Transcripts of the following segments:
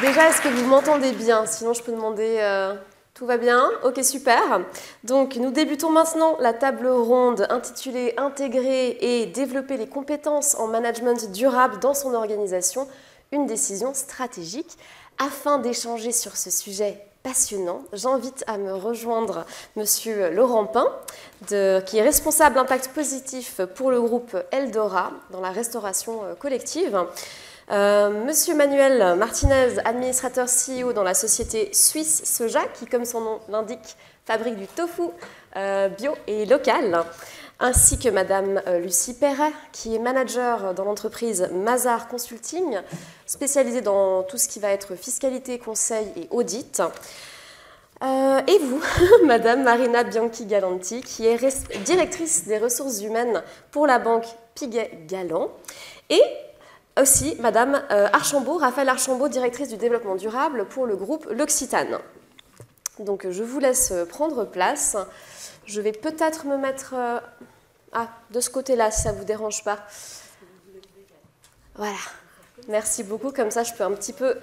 Déjà, est-ce que vous m'entendez bien? Sinon, je peux demander... Tout va bien? Ok, super. Donc, nous débutons maintenant la table ronde intitulée « Intégrer et développer les compétences en management durable dans son organisation, une décision stratégique ». Afin d'échanger sur ce sujet passionnant, j'invite à me rejoindre Monsieur Laurent Pin, qui est responsable impact positif pour le groupe Eldora dans la restauration collective. Monsieur Manuel Martinez, administrateur CEO dans la société suisse Soja, qui, comme son nom l'indique, fabrique du tofu bio et local, ainsi que Madame Lucie Perret, qui est manager dans l'entreprise Mazar Consulting, spécialisée dans tout ce qui va être fiscalité, conseil et audit. Et vous, Madame Marina Bianchi-Galanti, qui est directrice des ressources humaines pour la banque Piguet-Galland, et aussi Madame Raphaël Archambault, directrice du développement durable pour le groupe L'Occitane. Donc je vous laisse prendre place. Je vais peut-être me mettre de ce côté-là, si ça ne vous dérange pas. Voilà. Merci beaucoup. Comme ça, je peux un petit peu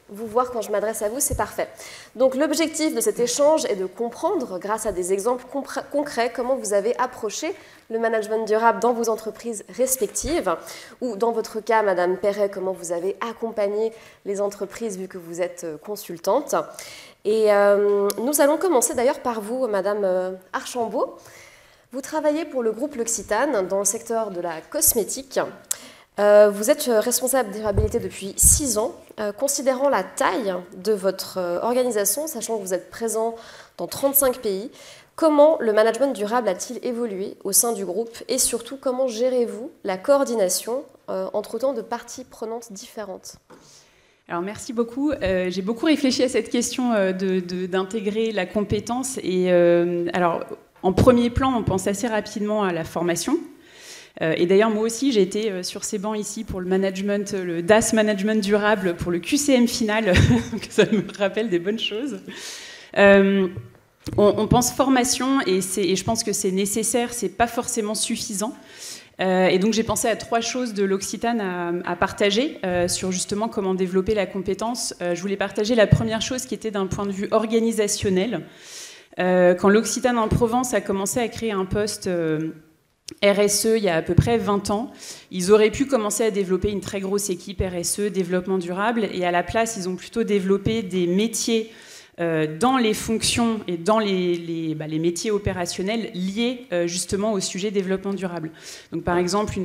vous voir quand je m'adresse à vous. C'est parfait. Donc l'objectif de cet échange est de comprendre, grâce à des exemples concrets, comment vous avez approché le management durable dans vos entreprises respectives, ou dans votre cas, Madame Perret, comment vous avez accompagné les entreprises vu que vous êtes consultante. Et nous allons commencer d'ailleurs par vous, Madame Archambault. Vous travaillez pour le groupe L'Occitane dans le secteur de la cosmétique. Vous êtes responsable durabilité depuis 6 ans. Considérant la taille de votre organisation, sachant que vous êtes présent dans 35 pays, comment le management durable a-t-il évolué au sein du groupe et surtout, comment gérez-vous la coordination entre autant de parties prenantes différentes? Alors merci beaucoup. J'ai beaucoup réfléchi à cette question d'intégrer la compétence. Et alors, en premier plan, on pense assez rapidement à la formation. Et d'ailleurs, moi aussi, j'ai été sur ces bancs ici pour le management, le DAS Management Durable, pour le QCM final, donc ça me rappelle des bonnes choses. On pense formation et je pense que c'est nécessaire, c'est pas forcément suffisant. Et donc j'ai pensé à 3 choses de l'Occitane à partager sur justement comment développer la compétence. Je voulais partager la première chose qui était d'un point de vue organisationnel. Quand l'Occitane en Provence a commencé à créer un poste RSE il y a à peu près 20 ans, ils auraient pu commencer à développer une très grosse équipe RSE, développement durable, et à la place, ils ont plutôt développé des métiers dans les fonctions et dans les métiers opérationnels liés justement au sujet développement durable. Donc par exemple,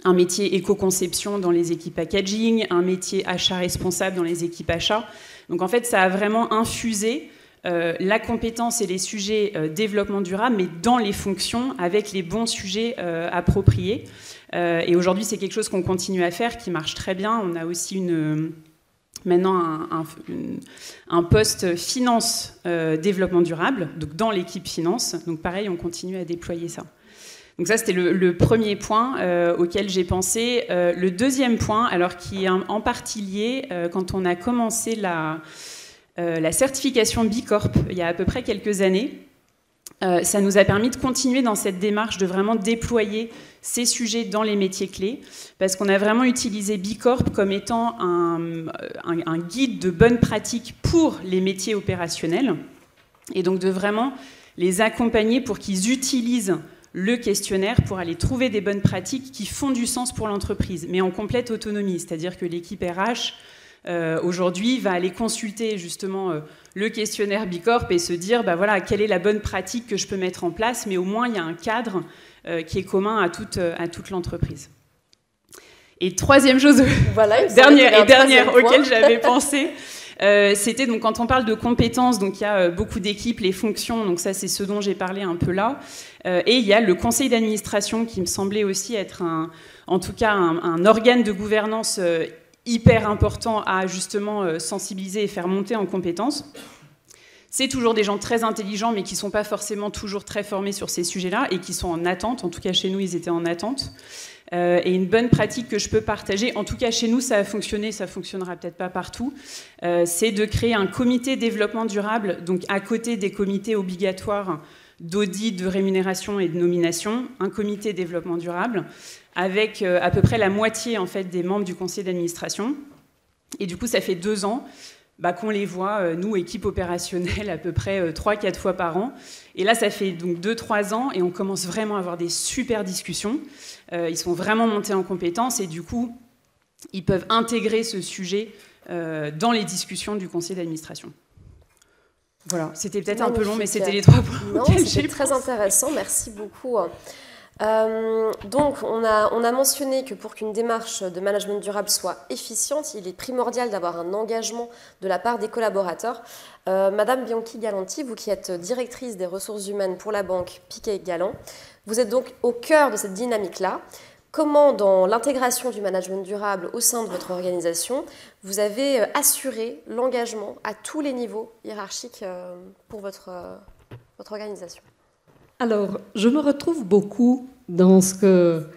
un métier éco-conception dans les équipes packaging, un métier achat responsable dans les équipes achats. Donc en fait, ça a vraiment infusé la compétence et les sujets développement durable, mais dans les fonctions avec les bons sujets appropriés. Et aujourd'hui, c'est quelque chose qu'on continue à faire, qui marche très bien. On a aussi maintenant un poste finance développement durable, donc dans l'équipe finance. Donc pareil, on continue à déployer ça. Donc ça, c'était le premier point auquel j'ai pensé. Le deuxième point, alors qui est en partie lié, quand on a commencé la certification B Corp il y a à peu près quelques années, ça nous a permis de continuer dans cette démarche de vraiment déployer ces sujets dans les métiers clés, parce qu'on a vraiment utilisé B Corp comme étant un guide de bonnes pratiques pour les métiers opérationnels, et donc de vraiment les accompagner pour qu'ils utilisent le questionnaire pour aller trouver des bonnes pratiques qui font du sens pour l'entreprise, mais en complète autonomie, c'est-à-dire que l'équipe RH aujourd'hui va aller consulter justement le questionnaire B Corp et se dire voilà, quelle est la bonne pratique que je peux mettre en place, mais au moins il y a un cadre qui est commun à toute l'entreprise. Et troisième chose, voilà, dernière auquel j'avais pensé, c'était donc quand on parle de compétences, donc il y a beaucoup d'équipes, les fonctions, donc ça c'est ce dont j'ai parlé un peu là, et il y a le conseil d'administration qui me semblait aussi être en tout cas un organe de gouvernance hyper important à justement sensibiliser et faire monter en compétences. C'est toujours des gens très intelligents, mais qui ne sont pas forcément toujours très formés sur ces sujets-là et qui sont en attente. En tout cas, chez nous, ils étaient en attente. Et une bonne pratique que je peux partager, en tout cas chez nous, ça a fonctionné, ça ne fonctionnera peut-être pas partout, c'est de créer un comité développement durable, donc à côté des comités obligatoires d'audit, de rémunération et de nomination, un comité développement durable, avec à peu près la moitié en fait, des membres du conseil d'administration. Et du coup, ça fait 2 ans qu'on les voit, nous, équipe opérationnelle, à peu près 3-4 fois par an. Et là, ça fait donc 2-3 ans et on commence vraiment à avoir des super discussions. Ils sont vraiment montés en compétences et du coup, ils peuvent intégrer ce sujet dans les discussions du conseil d'administration. Voilà, c'était peut-être un peu long, mais c'était les 3 points. Non, c'était très intéressant, merci beaucoup. Donc, on a mentionné que pour qu'une démarche de management durable soit efficiente, il est primordial d'avoir un engagement de la part des collaborateurs. Madame Bianchi Galanti, vous qui êtes directrice des ressources humaines pour la banque Picquet Galland, vous êtes donc au cœur de cette dynamique-là. Comment, dans l'intégration du management durable au sein de votre organisation, vous avez assuré l'engagement à tous les niveaux hiérarchiques pour votre organisation? Alors, je me retrouve beaucoup dans ce que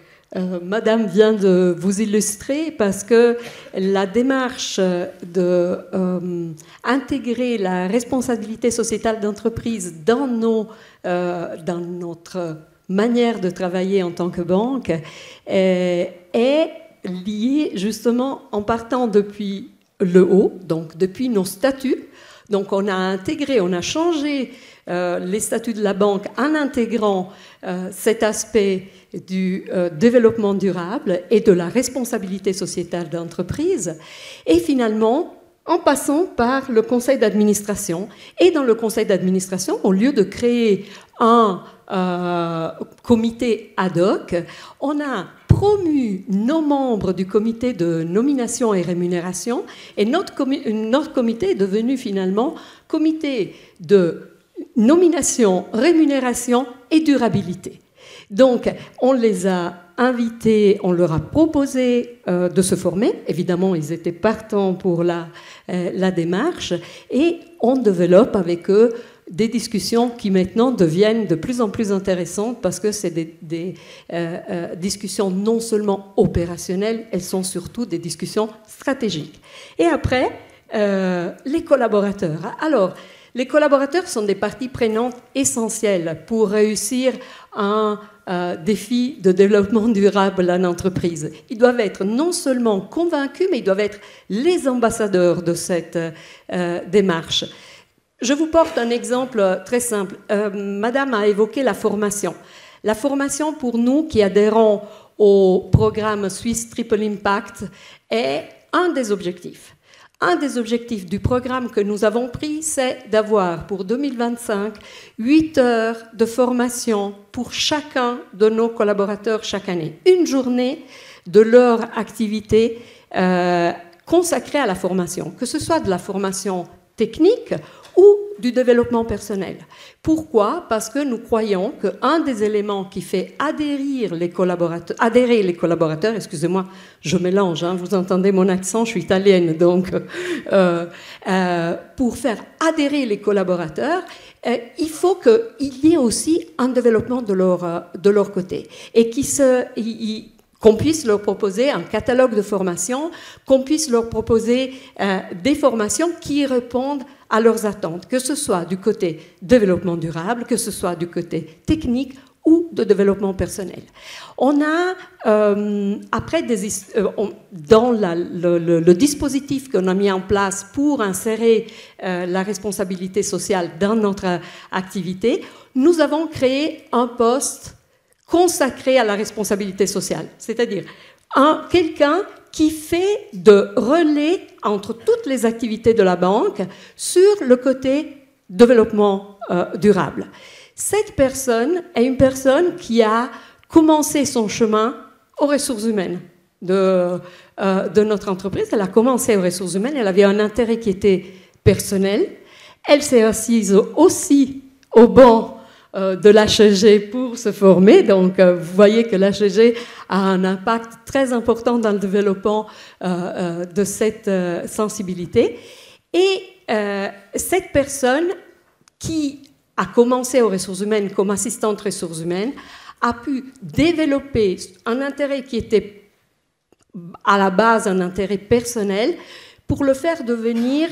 Madame vient de vous illustrer parce que la démarche d'intégrer la responsabilité sociétale d'entreprise dans notre manière de travailler en tant que banque est liée justement en partant depuis le haut, donc depuis nos statuts. Donc on a changé les statuts de la banque en intégrant cet aspect du développement durable et de la responsabilité sociétale d'entreprise. Et finalement, en passant par le conseil d'administration. Et dans le conseil d'administration, au lieu de créer un comité ad hoc, on a promu nos membres du comité de nomination et rémunération, et notre comité est devenu finalement comité de nomination, rémunération et durabilité. Donc, on les a invités, on leur a proposé de se former. Évidemment, ils étaient partants pour la démarche, et on développe avec eux des discussions qui maintenant deviennent de plus en plus intéressantes parce que c'est des discussions non seulement opérationnelles, elles sont surtout des discussions stratégiques. Et après, les collaborateurs. Alors, les collaborateurs sont des parties prenantes essentielles pour réussir un défi de développement durable en entreprise. Ils doivent être non seulement convaincus, mais ils doivent être les ambassadeurs de cette démarche. Je vous porte un exemple très simple. Madame a évoqué la formation. La formation, pour nous qui adhérons au programme Swiss Triple Impact, est un des objectifs. Un des objectifs du programme que nous avons pris, c'est d'avoir pour 2025 8 heures de formation pour chacun de nos collaborateurs chaque année. Une journée de leur activité consacrée à la formation, que ce soit de la formation technique ou du développement personnel. Pourquoi ? Parce que nous croyons qu'un des éléments qui fait adhérer les collaborateurs, excusez-moi, je mélange, hein, vous entendez mon accent, je suis italienne, donc pour faire adhérer les collaborateurs, il faut qu'il y ait aussi un développement de leur côté et qu'on puisse leur proposer un catalogue de formations, qu'on puisse leur proposer des formations qui répondent à leurs attentes, que ce soit du côté développement durable, que ce soit du côté technique ou de développement personnel. On a, après, dans le dispositif qu'on a mis en place pour insérer la responsabilité sociale dans notre activité, nous avons créé un poste consacré à la responsabilité sociale, c'est-à-dire quelqu'un qui fait de relais entre toutes les activités de la banque sur le côté développement durable. Cette personne est une personne qui a commencé son chemin aux ressources humaines de notre entreprise. Elle a commencé aux ressources humaines, elle avait un intérêt qui était personnel. Elle s'est assise aussi au banc de l'HEG pour se former. Donc, vous voyez que l'HEG a un impact très important dans le développement de cette sensibilité. Et cette personne qui a commencé aux ressources humaines comme assistante ressources humaines a pu développer un intérêt qui était à la base un intérêt personnel pour le faire devenir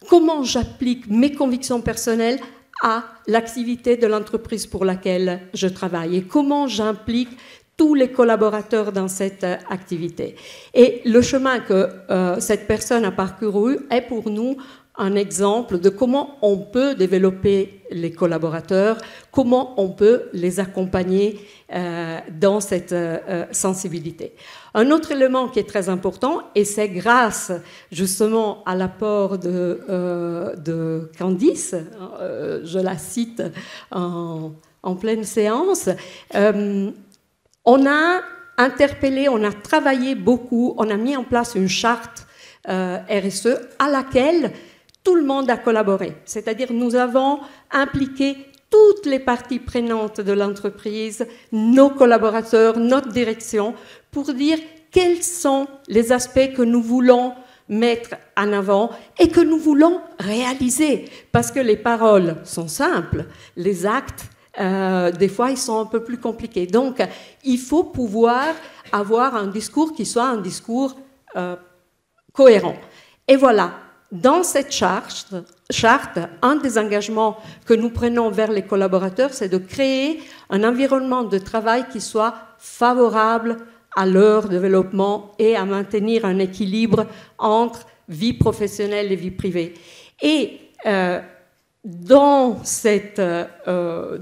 comment j'applique mes convictions personnelles à l'activité de l'entreprise pour laquelle je travaille et comment j'implique tous les collaborateurs dans cette activité. Et le chemin que cette personne a parcouru est pour nous un exemple de comment on peut développer les collaborateurs, comment on peut les accompagner dans cette sensibilité. Un autre élément qui est très important, et c'est grâce justement à l'apport de Candice, je la cite en pleine séance, on a interpellé, on a travaillé beaucoup, on a mis en place une charte RSE à laquelle tout le monde a collaboré. C'est-à-dire nous avons impliqué toutes les parties prenantes de l'entreprise, nos collaborateurs, notre direction, pour dire quels sont les aspects que nous voulons mettre en avant et que nous voulons réaliser. Parce que les paroles sont simples, les actes, des fois, ils sont un peu plus compliqués. Donc, il faut pouvoir avoir un discours qui soit un discours cohérent. Et voilà. Dans cette charte, un des engagements que nous prenons vers les collaborateurs, c'est de créer un environnement de travail qui soit favorable à leur développement et à maintenir un équilibre entre vie professionnelle et vie privée. Et dans cette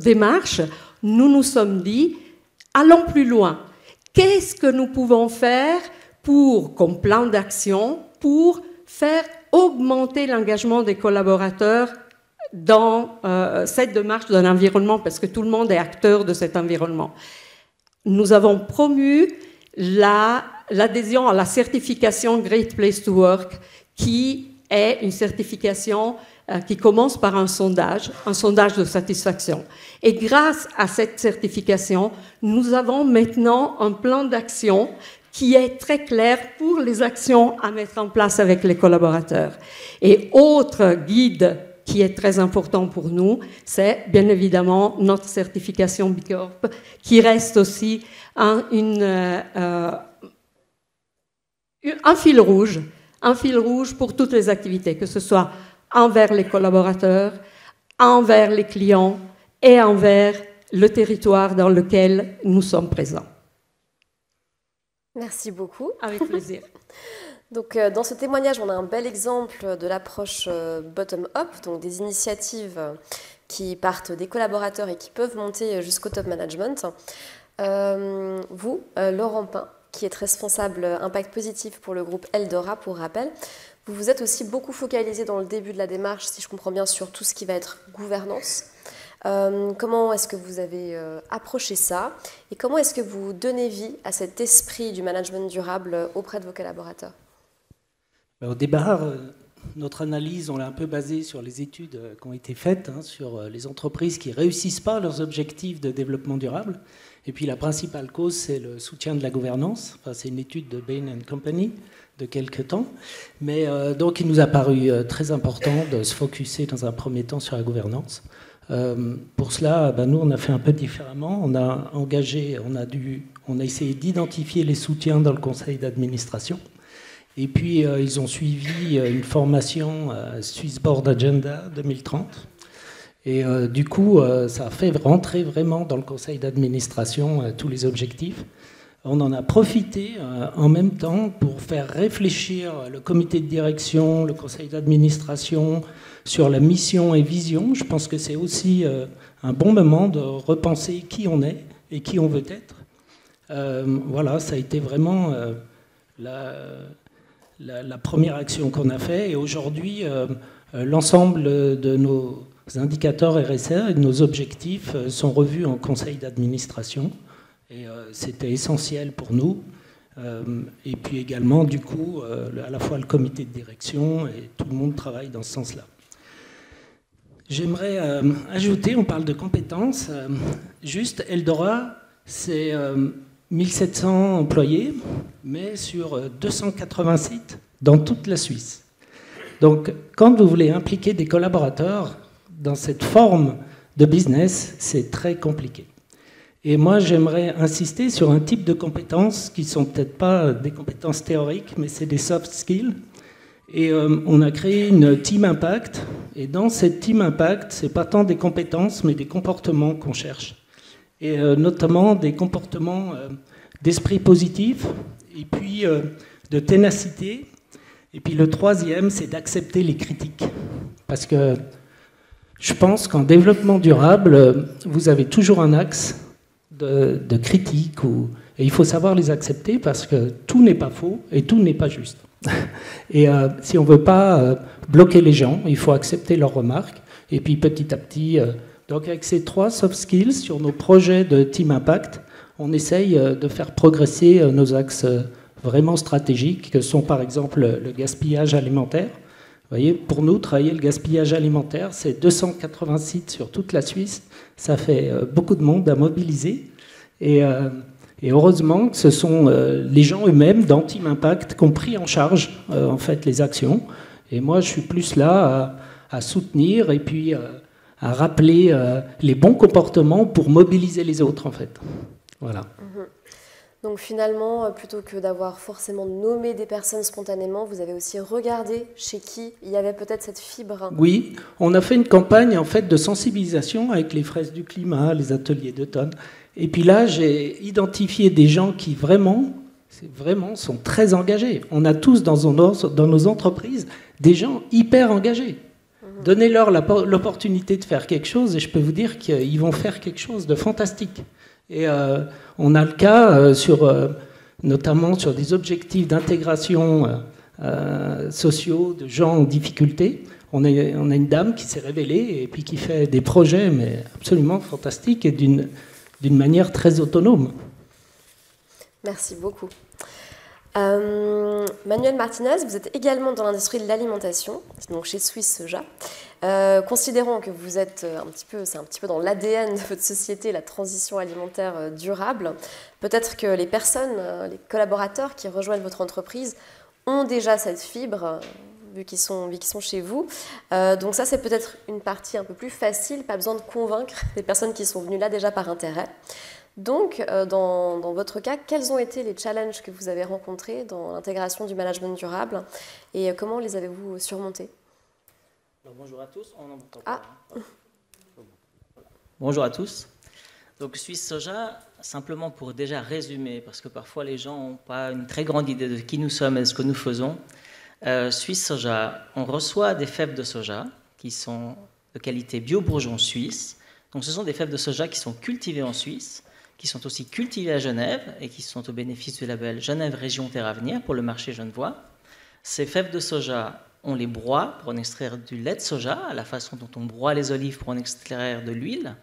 démarche, nous nous sommes dit, allons plus loin. Qu'est-ce que nous pouvons faire comme plan d'action pour faire augmenter l'engagement des collaborateurs dans cette démarche d'un environnement, parce que tout le monde est acteur de cet environnement. Nous avons promu l'adhésion à la certification Great Place to Work, qui est une certification qui commence par un sondage de satisfaction. Et grâce à cette certification, nous avons maintenant un plan d'action qui est très clair pour les actions à mettre en place avec les collaborateurs. Et autre guide qui est très important pour nous, c'est bien évidemment notre certification B Corp, qui reste aussi un fil rouge pour toutes les activités, que ce soit envers les collaborateurs, envers les clients et envers le territoire dans lequel nous sommes présents. Merci beaucoup. Avec plaisir. Donc, dans ce témoignage, on a un bel exemple de l'approche bottom-up, donc des initiatives qui partent des collaborateurs et qui peuvent monter jusqu'au top management. Vous, Laurent Pin, qui êtes responsable impact positif pour le groupe Eldora, pour rappel, vous vous êtes aussi beaucoup focalisé dans le début de la démarche, si je comprends bien, sur tout ce qui va être gouvernance. Comment est-ce que vous avez approché ça et comment est-ce que vous donnez vie à cet esprit du management durable auprès de vos collaborateurs? Au départ, notre analyse, on l'a un peu basée sur les études qui ont été faites sur les entreprises qui ne réussissent pas leurs objectifs de développement durable. Et puis la principale cause, c'est le soutien de la gouvernance. Enfin, c'est une étude de Bain & Company de quelques temps. Mais donc il nous a paru très important de se focuser dans un premier temps sur la gouvernance. Pour cela, nous, on a fait un peu différemment. On a engagé, on a essayé d'identifier les soutiens dans le conseil d'administration. Et puis, ils ont suivi une formation Swiss Board Agenda 2030. Et du coup, ça a fait rentrer vraiment dans le conseil d'administration tous les objectifs. On en a profité en même temps pour faire réfléchir le comité de direction, le conseil d'administration sur la mission et vision. Je pense que c'est aussi un bon moment de repenser qui on est et qui on veut être. Voilà, ça a été vraiment la première action qu'on a fait. Et aujourd'hui, l'ensemble de nos indicateurs RSE et de nos objectifs sont revus en conseil d'administration. Et c'était essentiel pour nous. Et puis également, du coup, à la fois le comité de direction et tout le monde travaille dans ce sens-là. J'aimerais ajouter, on parle de compétences, juste Eldora, c'est 1700 employés, mais sur 280 sites dans toute la Suisse. Donc, quand vous voulez impliquer des collaborateurs dans cette forme de business, c'est très compliqué. Et moi, j'aimerais insister sur un type de compétences qui ne sont peut-être pas des compétences théoriques, mais c'est des soft skills. Et on a créé une Team Impact. Et dans cette Team Impact, ce n'est pas tant des compétences, mais des comportements qu'on cherche. et notamment des comportements d'esprit positif, et puis de ténacité. Et puis le troisième, c'est d'accepter les critiques. Parce que je pense qu'en développement durable, vous avez toujours un axe de critique, et il faut savoir les accepter parce que tout n'est pas faux et tout n'est pas juste. Et si on ne veut pas bloquer les gens, il faut accepter leurs remarques. Et puis petit à petit, donc avec ces 3 soft skills sur nos projets de Team Impact, on essaye de faire progresser nos axes vraiment stratégiques, que sont par exemple le gaspillage alimentaire. Vous voyez, pour nous, travailler le gaspillage alimentaire, c'est 280 sites sur toute la Suisse. Ça fait beaucoup de monde à mobiliser. Et heureusement que ce sont les gens eux-mêmes dans Team Impact qui ont pris en charge en fait, les actions. Et moi, je suis plus là à soutenir et puis à rappeler les bons comportements pour mobiliser les autres, en fait. Voilà. Donc finalement, plutôt que d'avoir forcément nommé des personnes spontanément, vous avez aussi regardé chez qui il y avait peut-être cette fibre. Oui, on a fait une campagne en fait de sensibilisation avec les fraises du climat, les ateliers d'automne. Et puis là, j'ai identifié des gens qui vraiment sont très engagés. On a tous dans nos entreprises des gens hyper engagés. Donnez-leur l'opportunité de faire quelque chose et je peux vous dire qu'ils vont faire quelque chose de fantastique. Et on a le cas notamment sur des objectifs d'intégration sociaux de gens en difficulté. On a une dame qui s'est révélée et puis qui fait des projets mais absolument fantastiques et d'une manière très autonome. Merci beaucoup. Manuel Martinez, vous êtes également dans l'industrie de l'alimentation, donc chez Suisse Soja. Considérons que vous êtes c'est un petit peu dans l'ADN de votre société, la transition alimentaire durable. Peut-être que les personnes, les collaborateurs qui rejoignent votre entreprise ont déjà cette fibre, vu qu'ils sont chez vous. Donc ça, c'est peut-être une partie un peu plus facile, pas besoin de convaincre les personnes qui sont venues là déjà par intérêt. Donc, dans votre cas, quels ont été les challenges que vous avez rencontrés dans l'intégration du management durable et comment les avez-vous surmontés? Bonjour à tous. On entend pas. Bonjour à tous. Donc, Suisse Soja, simplement pour déjà résumer, parce que parfois les gens n'ont pas une très grande idée de qui nous sommes et de ce que nous faisons. Suisse Soja, on reçoit des fèves de soja qui sont de qualité bio-bourgeon suisse. Donc, ce sont des fèves de soja qui sont cultivées en Suisse, qui sont aussi cultivés à Genève et qui sont au bénéfice du label Genève Région Terre Avenir pour le marché genevois. Ces fèves de soja, on les broie pour en extraire du lait de soja, à la façon dont on broie les olives pour en extraire de l'huile.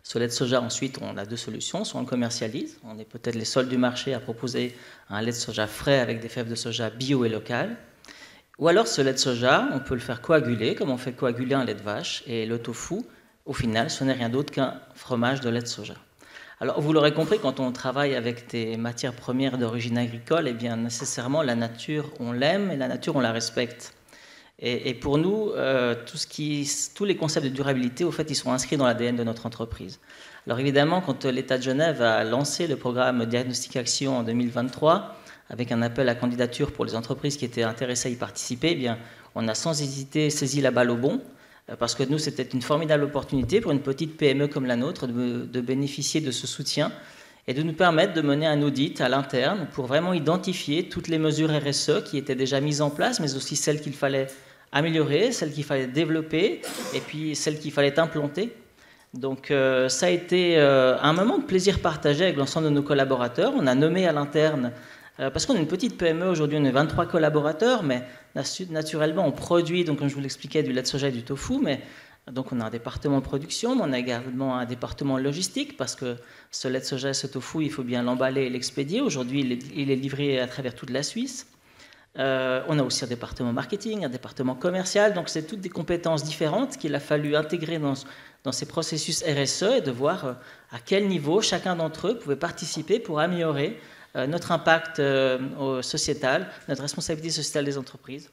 Ce lait de soja, ensuite, on a 2 solutions. Soit on le commercialise, on est peut-être les seuls du marché à proposer un lait de soja frais avec des fèves de soja bio et locales. Ou alors ce lait de soja, on peut le faire coaguler, comme on fait coaguler un lait de vache. Et le tofu, au final, ce n'est rien d'autre qu'un fromage de lait de soja. Alors, vous l'aurez compris, quand on travaille avec des matières premières d'origine agricole, eh bien, nécessairement, la nature, on l'aime et la nature, on la respecte. Et pour nous, tous les concepts de durabilité, au fait, ils sont inscrits dans l'ADN de notre entreprise. Alors, évidemment, quand l'État de Genève a lancé le programme Diagnostic Action en 2023, avec un appel à candidature pour les entreprises qui étaient intéressées à y participer, eh bien, on a sans hésiter saisi la balle au bond. Parce que nous, c'était une formidable opportunité pour une petite PME comme la nôtre de bénéficier de ce soutien et de nous permettre de mener un audit à l'interne pour vraiment identifier toutes les mesures RSE qui étaient déjà mises en place, mais aussi celles qu'il fallait améliorer, celles qu'il fallait développer et puis celles qu'il fallait implanter. Donc ça a été un moment de plaisir partagé avec l'ensemble de nos collaborateurs. On a nommé à l'interne, parce qu'on est une petite PME, aujourd'hui on est 23 collaborateurs, mais naturellement on produit, donc comme je vous l'expliquais, du lait de soja et du tofu, mais donc on a un département de production, mais on a également un département logistique, parce que ce lait de soja et ce tofu, il faut bien l'emballer et l'expédier. Aujourd'hui il est livré à travers toute la Suisse. On a aussi un département marketing, un département commercial, donc c'est toutes des compétences différentes qu'il a fallu intégrer dans ces processus RSE et de voir à quel niveau chacun d'entre eux pouvait participer pour améliorer notre impact sociétal, notre responsabilité sociétale des entreprises,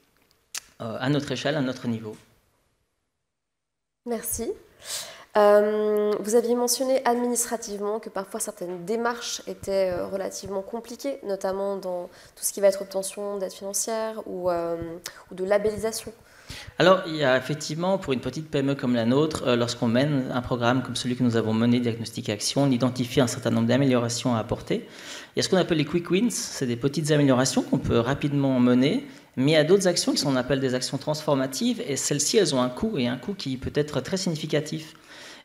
à notre échelle, à notre niveau. Merci. Vous aviez mentionné administrativement que parfois certaines démarches étaient relativement compliquées, notamment dans tout ce qui va être obtention d'aide financière ou de labellisation. Alors, il y a effectivement, pour une petite PME comme la nôtre, lorsqu'on mène un programme comme celui que nous avons mené, Diagnostic Action, on identifie un certain nombre d'améliorations à apporter. Il y a ce qu'on appelle les quick wins, c'est des petites améliorations qu'on peut rapidement mener, mais il y a d'autres actions qui sont, on appelle des actions transformatives, et celles-ci, elles ont un coût, et un coût qui peut être très significatif.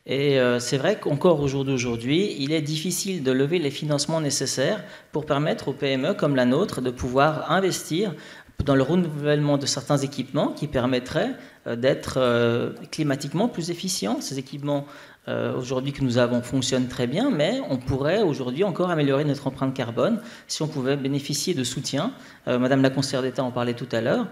Et c'est vrai qu'encore au jour d'aujourd'hui, il est difficile de lever les financements nécessaires pour permettre aux PME comme la nôtre de pouvoir investir dans le renouvellement de certains équipements qui permettraient d'être climatiquement plus efficients. Ces équipements aujourd'hui que nous avons fonctionnent très bien, mais on pourrait aujourd'hui encore améliorer notre empreinte carbone si on pouvait bénéficier de soutien. Madame la conseillère d'État en parlait tout à l'heure,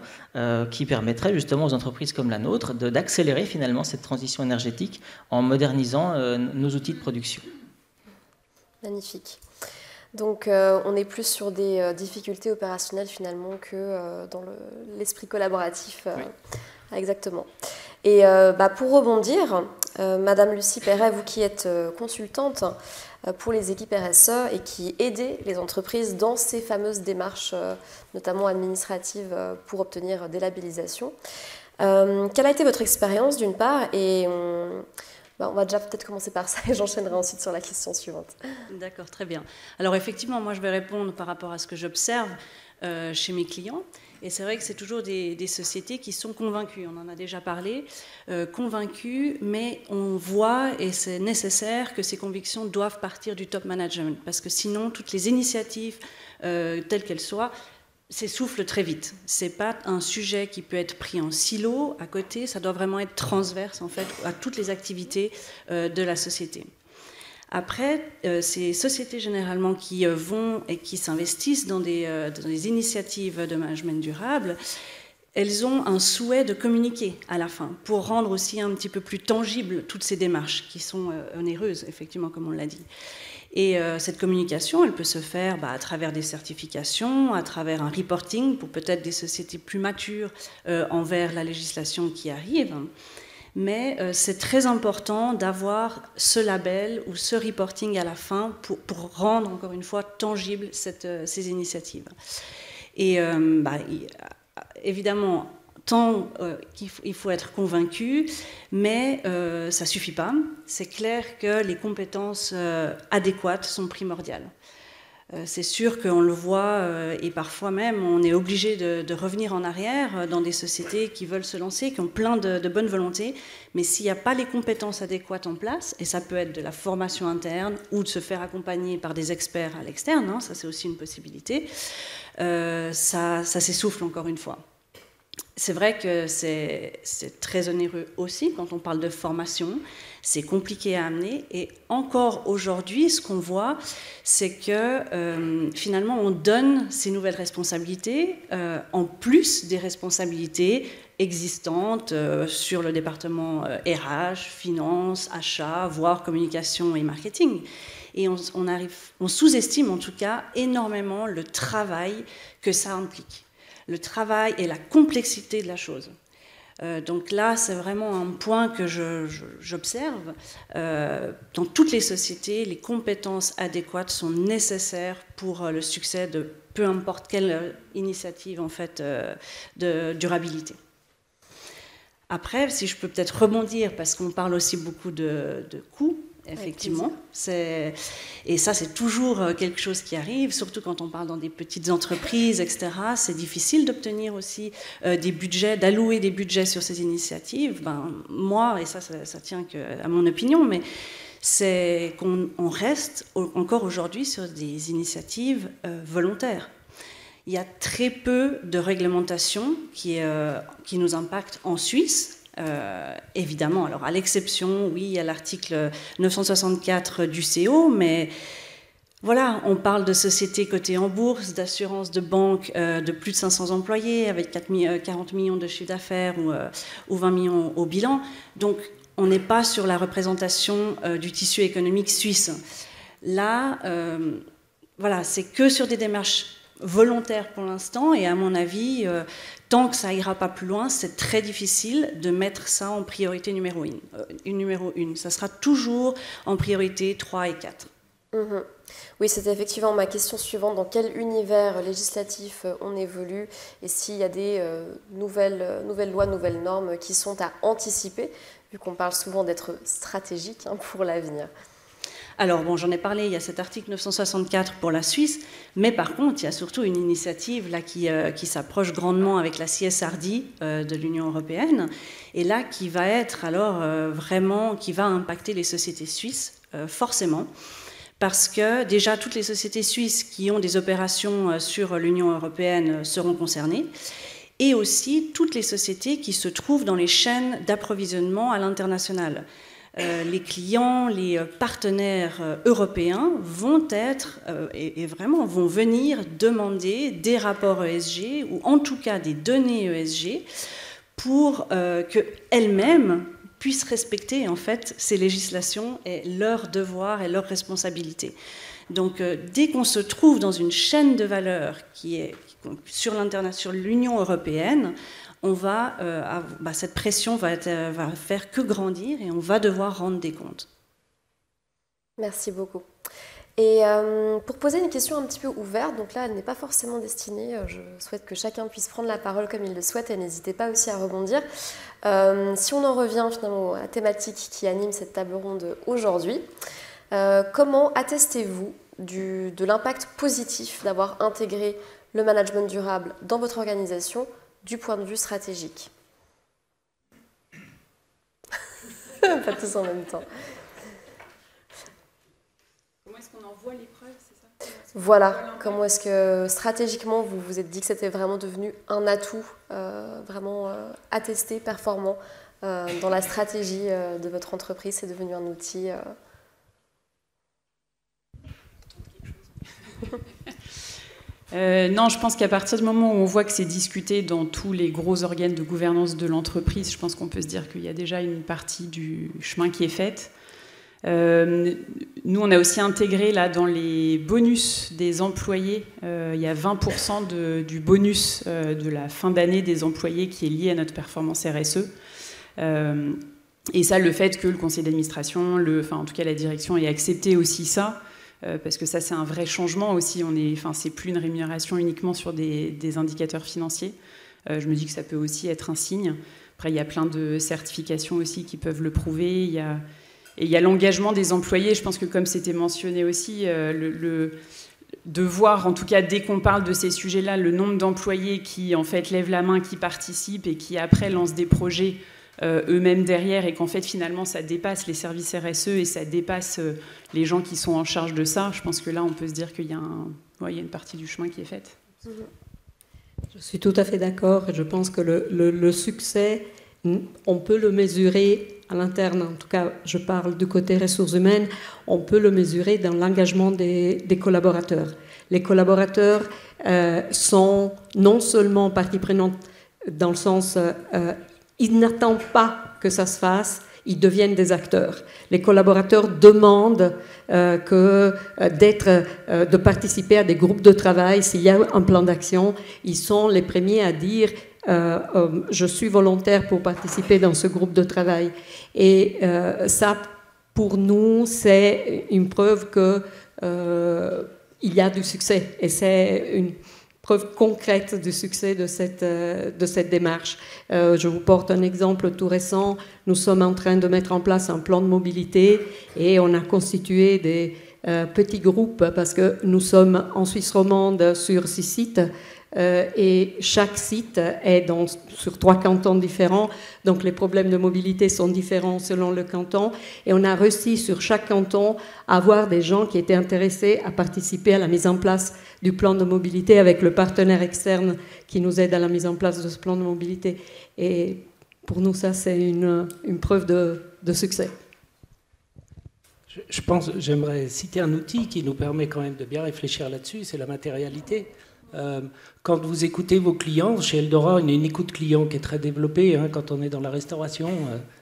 qui permettrait justement aux entreprises comme la nôtre d'accélérer finalement cette transition énergétique en modernisant nos outils de production. Magnifique. Donc on est plus sur des difficultés opérationnelles finalement que dans l'esprit collaboratif. Oui. Exactement. Et pour rebondir, Madame Lucie Perret, vous qui êtes consultante pour les équipes RSE et qui aidez les entreprises dans ces fameuses démarches, notamment administratives, pour obtenir des labellisations, quelle a été votre expérience d'une part et on va déjà peut-être commencer par ça et j'enchaînerai ensuite sur la question suivante. D'accord, très bien. Alors effectivement, moi je vais répondre par rapport à ce que j'observe chez mes clients. Et c'est vrai que c'est toujours des sociétés qui sont convaincues, on en a déjà parlé, convaincues, mais on voit, et c'est nécessaire, que ces convictions doivent partir du top management, parce que sinon, toutes les initiatives, telles qu'elles soient, s'essoufflent très vite. Ce n'est pas un sujet qui peut être pris en silo, à côté, ça doit vraiment être transverse, en fait, à toutes les activités de la société. Après, ces sociétés généralement qui vont et qui s'investissent dans des initiatives de management durable, elles ont un souhait de communiquer à la fin pour rendre aussi un petit peu plus tangible toutes ces démarches qui sont onéreuses, effectivement, comme on l'a dit. Et cette communication, elle peut se faire à travers des certifications, à travers un reporting pour peut-être des sociétés plus matures envers la législation qui arrive. Mais c'est très important d'avoir ce label ou ce reporting à la fin pour rendre, encore une fois, tangible ces initiatives. Et évidemment, il faut être convaincu, mais ça ne suffit pas. C'est clair que les compétences adéquates sont primordiales. C'est sûr qu'on le voit, et parfois même, on est obligé de revenir en arrière dans des sociétés qui veulent se lancer, qui ont plein de bonne volonté, mais s'il n'y a pas les compétences adéquates en place, et ça peut être de la formation interne ou de se faire accompagner par des experts à l'externe, hein, ça c'est aussi une possibilité, ça s'essouffle encore une fois. C'est vrai que c'est très onéreux aussi quand on parle de formation, c'est compliqué à amener et encore aujourd'hui, ce qu'on voit, c'est que finalement on donne ces nouvelles responsabilités en plus des responsabilités existantes sur le département RH, finance, achat, voire communication et marketing. Et on sous-estime en tout cas énormément le travail que ça implique. Le travail et la complexité de la chose. Donc là, c'est vraiment un point que j'observe. Dans toutes les sociétés, les compétences adéquates sont nécessaires pour le succès de peu importe quelle initiative en fait, de durabilité. Après, si je peux peut-être rebondir, parce qu'on parle aussi beaucoup de coûts, effectivement. Et ça, c'est toujours quelque chose qui arrive, surtout quand on parle dans des petites entreprises, etc. C'est difficile d'obtenir aussi des budgets, d'allouer des budgets sur ces initiatives. Moi, et ça tient à mon opinion, mais c'est qu'on reste encore aujourd'hui sur des initiatives volontaires. Il y a très peu de réglementation qui nous impactent en Suisse. Évidemment, alors à l'exception, oui, il y a l'article 964 du CO, mais voilà, on parle de sociétés cotées en bourse, d'assurance de banque de plus de 500 employés, avec 40 millions de chiffre d'affaires ou 20 millions au bilan. Donc, on n'est pas sur la représentation du tissu économique suisse. Là, voilà, c'est que sur des démarches volontaire pour l'instant, et à mon avis, tant que ça ira pas plus loin, c'est très difficile de mettre ça en priorité numéro 1. Ça sera toujours en priorité 3 et 4. Mhm. Oui, c'était effectivement ma question suivante. Dans quel univers législatif on évolue et s'il y a des nouvelles lois, nouvelles normes qui sont à anticiper, vu qu'on parle souvent d'être stratégique pour l'avenir. Alors, bon, j'en ai parlé, il y a cet article 964 pour la Suisse, mais par contre, il y a surtout une initiative là, qui s'approche grandement avec la CSRD de l'Union européenne, et là, qui va être alors vraiment, qui va impacter les sociétés suisses, forcément, parce que déjà, toutes les sociétés suisses qui ont des opérations sur l'Union européenne seront concernées, et aussi toutes les sociétés qui se trouvent dans les chaînes d'approvisionnement à l'international. Les clients, les partenaires européens vont être et vraiment vont venir demander des rapports ESG ou en tout cas des données ESG pour qu'elles-mêmes puissent respecter en fait ces législations et leurs devoirs et leurs responsabilités. Donc dès qu'on se trouve dans une chaîne de valeur qui est sur l'Union européenne, cette pression va faire que grandir et on va devoir rendre des comptes. Merci beaucoup. Et pour poser une question un petit peu ouverte, donc là elle n'est pas forcément destinée, je souhaite que chacun puisse prendre la parole comme il le souhaite et n'hésitez pas aussi à rebondir. Si on en revient finalement à la thématique qui anime cette table ronde aujourd'hui, comment attestez-vous de l'impact positif d'avoir intégré le management durable dans votre organisation du point de vue stratégique? Pas tous en même temps. Comment est-ce qu'on en voit les preuves, c'est ça? Voilà, comment est-ce que stratégiquement vous vous êtes dit que c'était vraiment devenu un atout, vraiment attesté, performant dans la stratégie de votre entreprise, c'est devenu un outil Non, je pense qu'à partir du moment où on voit que c'est discuté dans tous les gros organes de gouvernance de l'entreprise, je pense qu'on peut se dire qu'il y a déjà une partie du chemin qui est faite. Nous, on a aussi intégré là, dans les bonus des employés, il y a 20% du bonus de la fin d'année des employés qui est lié à notre performance RSE. Et ça, le fait que le conseil d'administration, en tout cas la direction, ait accepté aussi ça, parce que ça c'est un vrai changement aussi, c'est plus une rémunération uniquement sur des indicateurs financiers. Je me dis que ça peut aussi être un signe. Après il y a plein de certifications aussi qui peuvent le prouver, il y a l'engagement des employés. Je pense que comme c'était mentionné aussi, de voir en tout cas dès qu'on parle de ces sujets-là, le nombre d'employés qui en fait lèvent la main, qui participent et qui après lancent des projets eux-mêmes derrière, et qu'en fait finalement ça dépasse les services RSE et ça dépasse les gens qui sont en charge de ça. Je pense que là on peut se dire qu'il y a une partie du chemin qui est faite. Je suis tout à fait d'accord et je pense que le succès, on peut le mesurer à l'interne, en tout cas je parle du côté ressources humaines, on peut le mesurer dans l'engagement des collaborateurs. Les collaborateurs sont non seulement partie prenante dans le sens ils n'attendent pas que ça se fasse, ils deviennent des acteurs. Les collaborateurs demandent de participer à des groupes de travail. S'il y a un plan d'action, ils sont les premiers à dire je suis volontaire pour participer dans ce groupe de travail. Et ça, pour nous, c'est une preuve qu'il y a du succès. Et c'est une preuve concrète du succès de cette démarche. Je vous porte un exemple tout récent. Nous sommes en train de mettre en place un plan de mobilité et on a constitué des petits groupes parce que nous sommes en Suisse romande sur 6 sites et chaque site est sur 3 cantons différents, donc les problèmes de mobilité sont différents selon le canton, et on a réussi sur chaque canton à avoir des gens qui étaient intéressés à participer à la mise en place du plan de mobilité avec le partenaire externe qui nous aide à la mise en place de ce plan de mobilité. Et pour nous, ça, c'est une preuve de succès. J'aimerais citer un outil qui nous permet quand même de bien réfléchir là-dessus, c'est la matérialité. Quand vous écoutez vos clients, chez Eldora, on a une écoute client qui est très développée. Quand on est dans la restauration,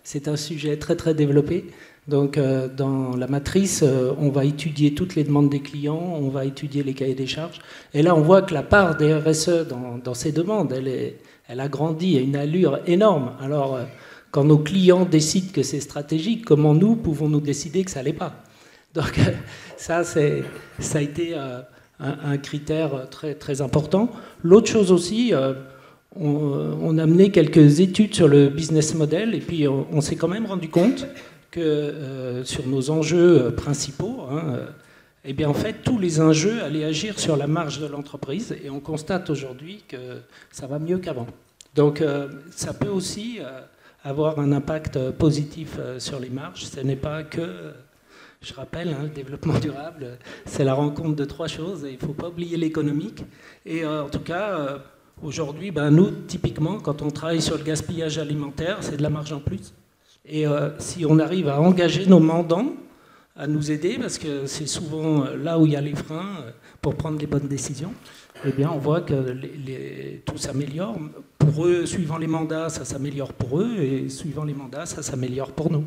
c'est un sujet très très développé. Donc dans la matrice, on va étudier toutes les demandes des clients, on va étudier les cahiers des charges. Et là, on voit que la part des RSE dans ces demandes, elle a grandi à une allure énorme. Alors, quand nos clients décident que c'est stratégique, comment nous pouvons-nous décider que ça ne l'est pas ? Donc ça a été un critère très, très important. L'autre chose aussi, on a mené quelques études sur le business model et puis on s'est quand même rendu compte que sur nos enjeux principaux, eh bien en fait tous les enjeux allaient agir sur la marge de l'entreprise et on constate aujourd'hui que ça va mieux qu'avant. Donc ça peut aussi avoir un impact positif sur les marges. Ce n'est pas que, je rappelle, le développement durable, c'est la rencontre de trois choses et il ne faut pas oublier l'économique. Et en tout cas, aujourd'hui, nous, typiquement, quand on travaille sur le gaspillage alimentaire, c'est de la marge en plus. Et si on arrive à engager nos mandants à nous aider, parce que c'est souvent là où il y a les freins pour prendre les bonnes décisions, eh bien, on voit que tout s'améliore. Pour eux, suivant les mandats, ça s'améliore pour eux, et suivant les mandats, ça s'améliore pour nous.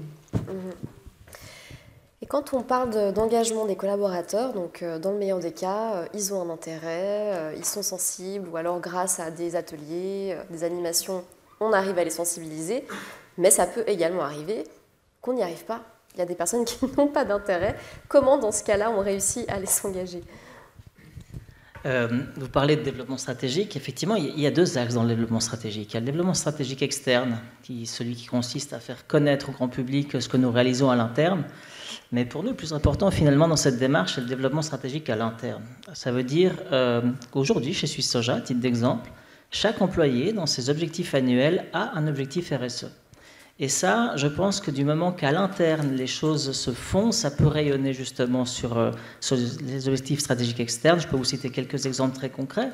Et quand on parle d'engagement des collaborateurs, donc dans le meilleur des cas, ils ont un intérêt, ils sont sensibles, ou alors grâce à des ateliers, des animations, on arrive à les sensibiliser, mais ça peut également arriver qu'on n'y arrive pas. Il y a des personnes qui n'ont pas d'intérêt. Comment, dans ce cas-là, on réussit à les engager ? Vous parlez de développement stratégique. Effectivement, il y a deux axes dans le développement stratégique. Il y a le développement stratégique externe, celui qui consiste à faire connaître au grand public ce que nous réalisons à l'interne. Mais pour nous, le plus important, finalement, dans cette démarche, c'est le développement stratégique à l'interne. Ça veut dire qu'aujourd'hui, chez Suisse Soja, à titre d'exemple, chaque employé, dans ses objectifs annuels, a un objectif RSE. Et ça, je pense que du moment qu'à l'interne, les choses se font, ça peut rayonner justement sur les objectifs stratégiques externes. Je peux vous citer quelques exemples très concrets.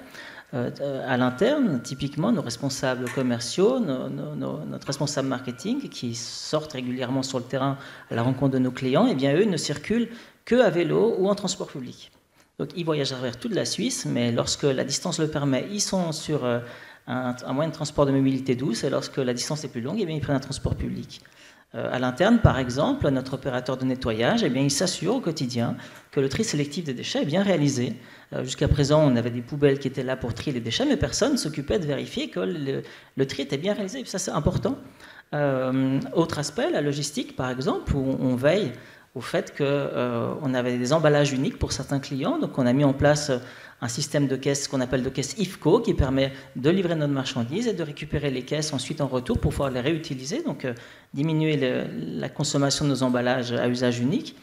À l'interne, typiquement, nos responsables commerciaux, notre responsable marketing, qui sortent régulièrement sur le terrain à la rencontre de nos clients, eh bien, eux ne circulent qu'à vélo ou en transport public. Donc, ils voyagent à travers toute la Suisse, mais lorsque la distance le permet, ils sont sur un moyen de transport de mobilité douce, et lorsque la distance est plus longue, eh bien, ils prennent un transport public. À l'interne, par exemple, notre opérateur de nettoyage, eh bien, il s'assure au quotidien que le tri sélectif des déchets est bien réalisé. Jusqu'à présent, on avait des poubelles qui étaient là pour trier les déchets, mais personne ne s'occupait de vérifier que le tri était bien réalisé. Et ça, c'est important. Autre aspect, la logistique, par exemple, où on veille au fait qu'on avait des emballages uniques pour certains clients. Donc, on a mis en place un système de caisse qu'on appelle de caisse IFCO qui permet de livrer notre marchandise et de récupérer les caisses ensuite en retour pour pouvoir les réutiliser, donc diminuer la consommation de nos emballages à usage unique.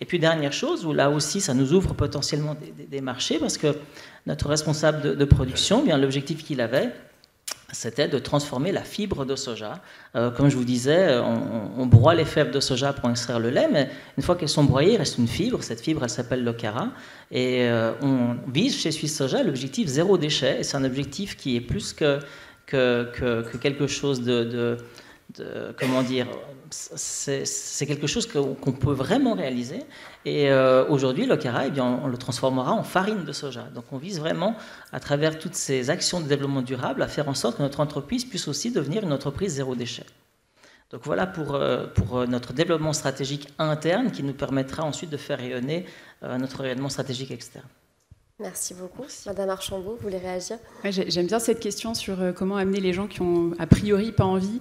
Et puis dernière chose, où là aussi ça nous ouvre potentiellement des marchés, parce que notre responsable de production, bien l'objectif qu'il avait, c'était de transformer la fibre de soja. Comme je vous disais, on broie les fèves de soja pour extraire le lait, mais une fois qu'elles sont broyées, il reste une fibre. Cette fibre, elle s'appelle l'Okara. Et on vise chez Suisse Soja l'objectif zéro déchet. Et c'est un objectif qui est plus que quelque chose comment dire, c'est quelque chose qu'on peut vraiment réaliser. Et aujourd'hui, l'Okara, eh bien, on le transformera en farine de soja. Donc on vise vraiment, à travers toutes ces actions de développement durable, à faire en sorte que notre entreprise puisse aussi devenir une entreprise zéro déchet. Donc voilà pour notre développement stratégique interne qui nous permettra ensuite de faire rayonner notre rayonnement stratégique externe. Merci beaucoup. Madame Archambault, vous voulez réagir ? Ouais, j'aime bien cette question sur comment amener les gens qui ont a priori pas envie.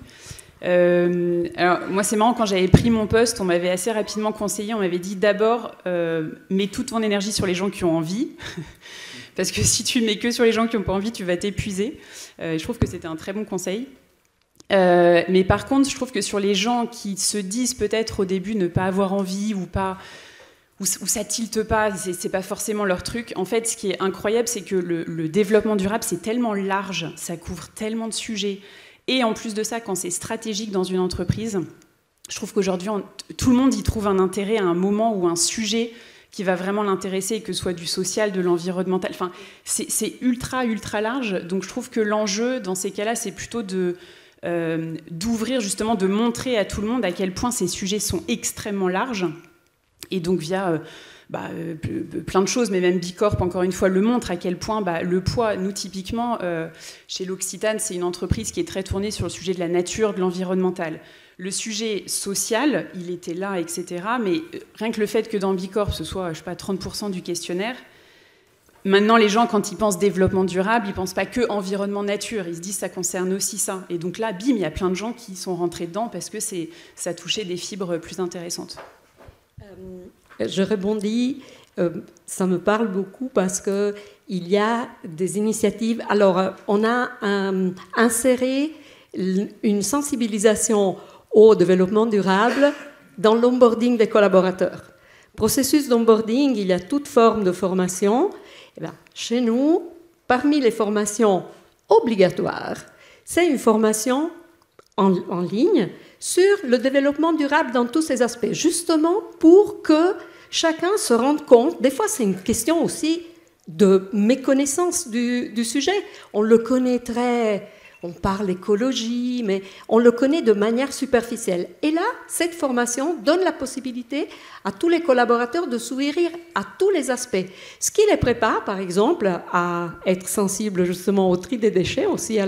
Alors moi c'est marrant, quand j'avais pris mon poste, on m'avait assez rapidement conseillé, on m'avait dit d'abord mets toute ton énergie sur les gens qui ont envie, parce que si tu mets que sur les gens qui n'ont pas envie, tu vas t'épuiser. Je trouve que c'était un très bon conseil. Mais par contre, je trouve que sur les gens qui se disent peut-être au début ne pas avoir envie ou pas, où ça tilte pas, c'est pas forcément leur truc. En fait, ce qui est incroyable, c'est que le développement durable, c'est tellement large, ça couvre tellement de sujets. Et en plus de ça, quand c'est stratégique dans une entreprise, je trouve qu'aujourd'hui, tout le monde y trouve un intérêt à un moment ou un sujet qui va vraiment l'intéresser, que ce soit du social, de l'environnemental. Enfin, c'est ultra, ultra large. Donc, je trouve que l'enjeu, dans ces cas-là, c'est plutôt d'ouvrir, justement, de montrer à tout le monde à quel point ces sujets sont extrêmement larges. Et donc, via plein de choses, mais même Bicorp, encore une fois, le montre à quel point le poids, nous typiquement, chez l'Occitane, c'est une entreprise qui est très tournée sur le sujet de la nature, de l'environnemental. Le sujet social, il était là, etc. Mais rien que le fait que dans Bicorp, ce soit, je sais pas, 30% du questionnaire, maintenant, les gens, quand ils pensent développement durable, ils ne pensent pas que environnement nature, ils se disent ça concerne aussi ça. Et donc là, bim, il y a plein de gens qui sont rentrés dedans parce que ça touchait des fibres plus intéressantes. je rebondis, ça me parle beaucoup parce qu'il y a des initiatives. Alors, on a inséré une sensibilisation au développement durable dans l'onboarding des collaborateurs. Processus d'onboarding, il y a toute forme de formation. Eh bien, chez nous, parmi les formations obligatoires, c'est une formation en ligne sur le développement durable dans tous ses aspects, justement pour que chacun se rende compte. Des fois, c'est une question aussi de méconnaissance du sujet. On le connaît on parle écologie, mais on le connaît de manière superficielle. Et là, cette formation donne la possibilité à tous les collaborateurs de s'ouvrir à tous les aspects. Ce qui les prépare, par exemple, à être sensibles justement au tri des déchets aussi à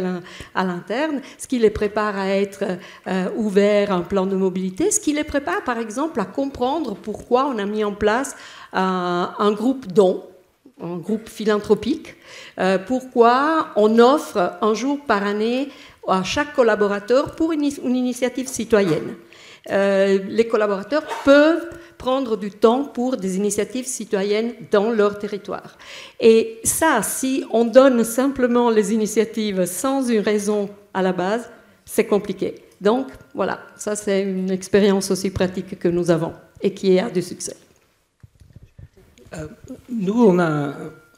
l'interne, ce qui les prépare à être ouverts à un plan de mobilité, ce qui les prépare, par exemple, à comprendre pourquoi on a mis en place un groupe dons, un groupe philanthropique, pourquoi on offre un jour par année à chaque collaborateur pour une initiative citoyenne. Les collaborateurs peuvent prendre du temps pour des initiatives citoyennes dans leur territoire. Et ça, si on donne simplement les initiatives sans une raison à la base, c'est compliqué. Donc, voilà, ça c'est une expérience aussi pratique que nous avons et qui a du succès. Nous,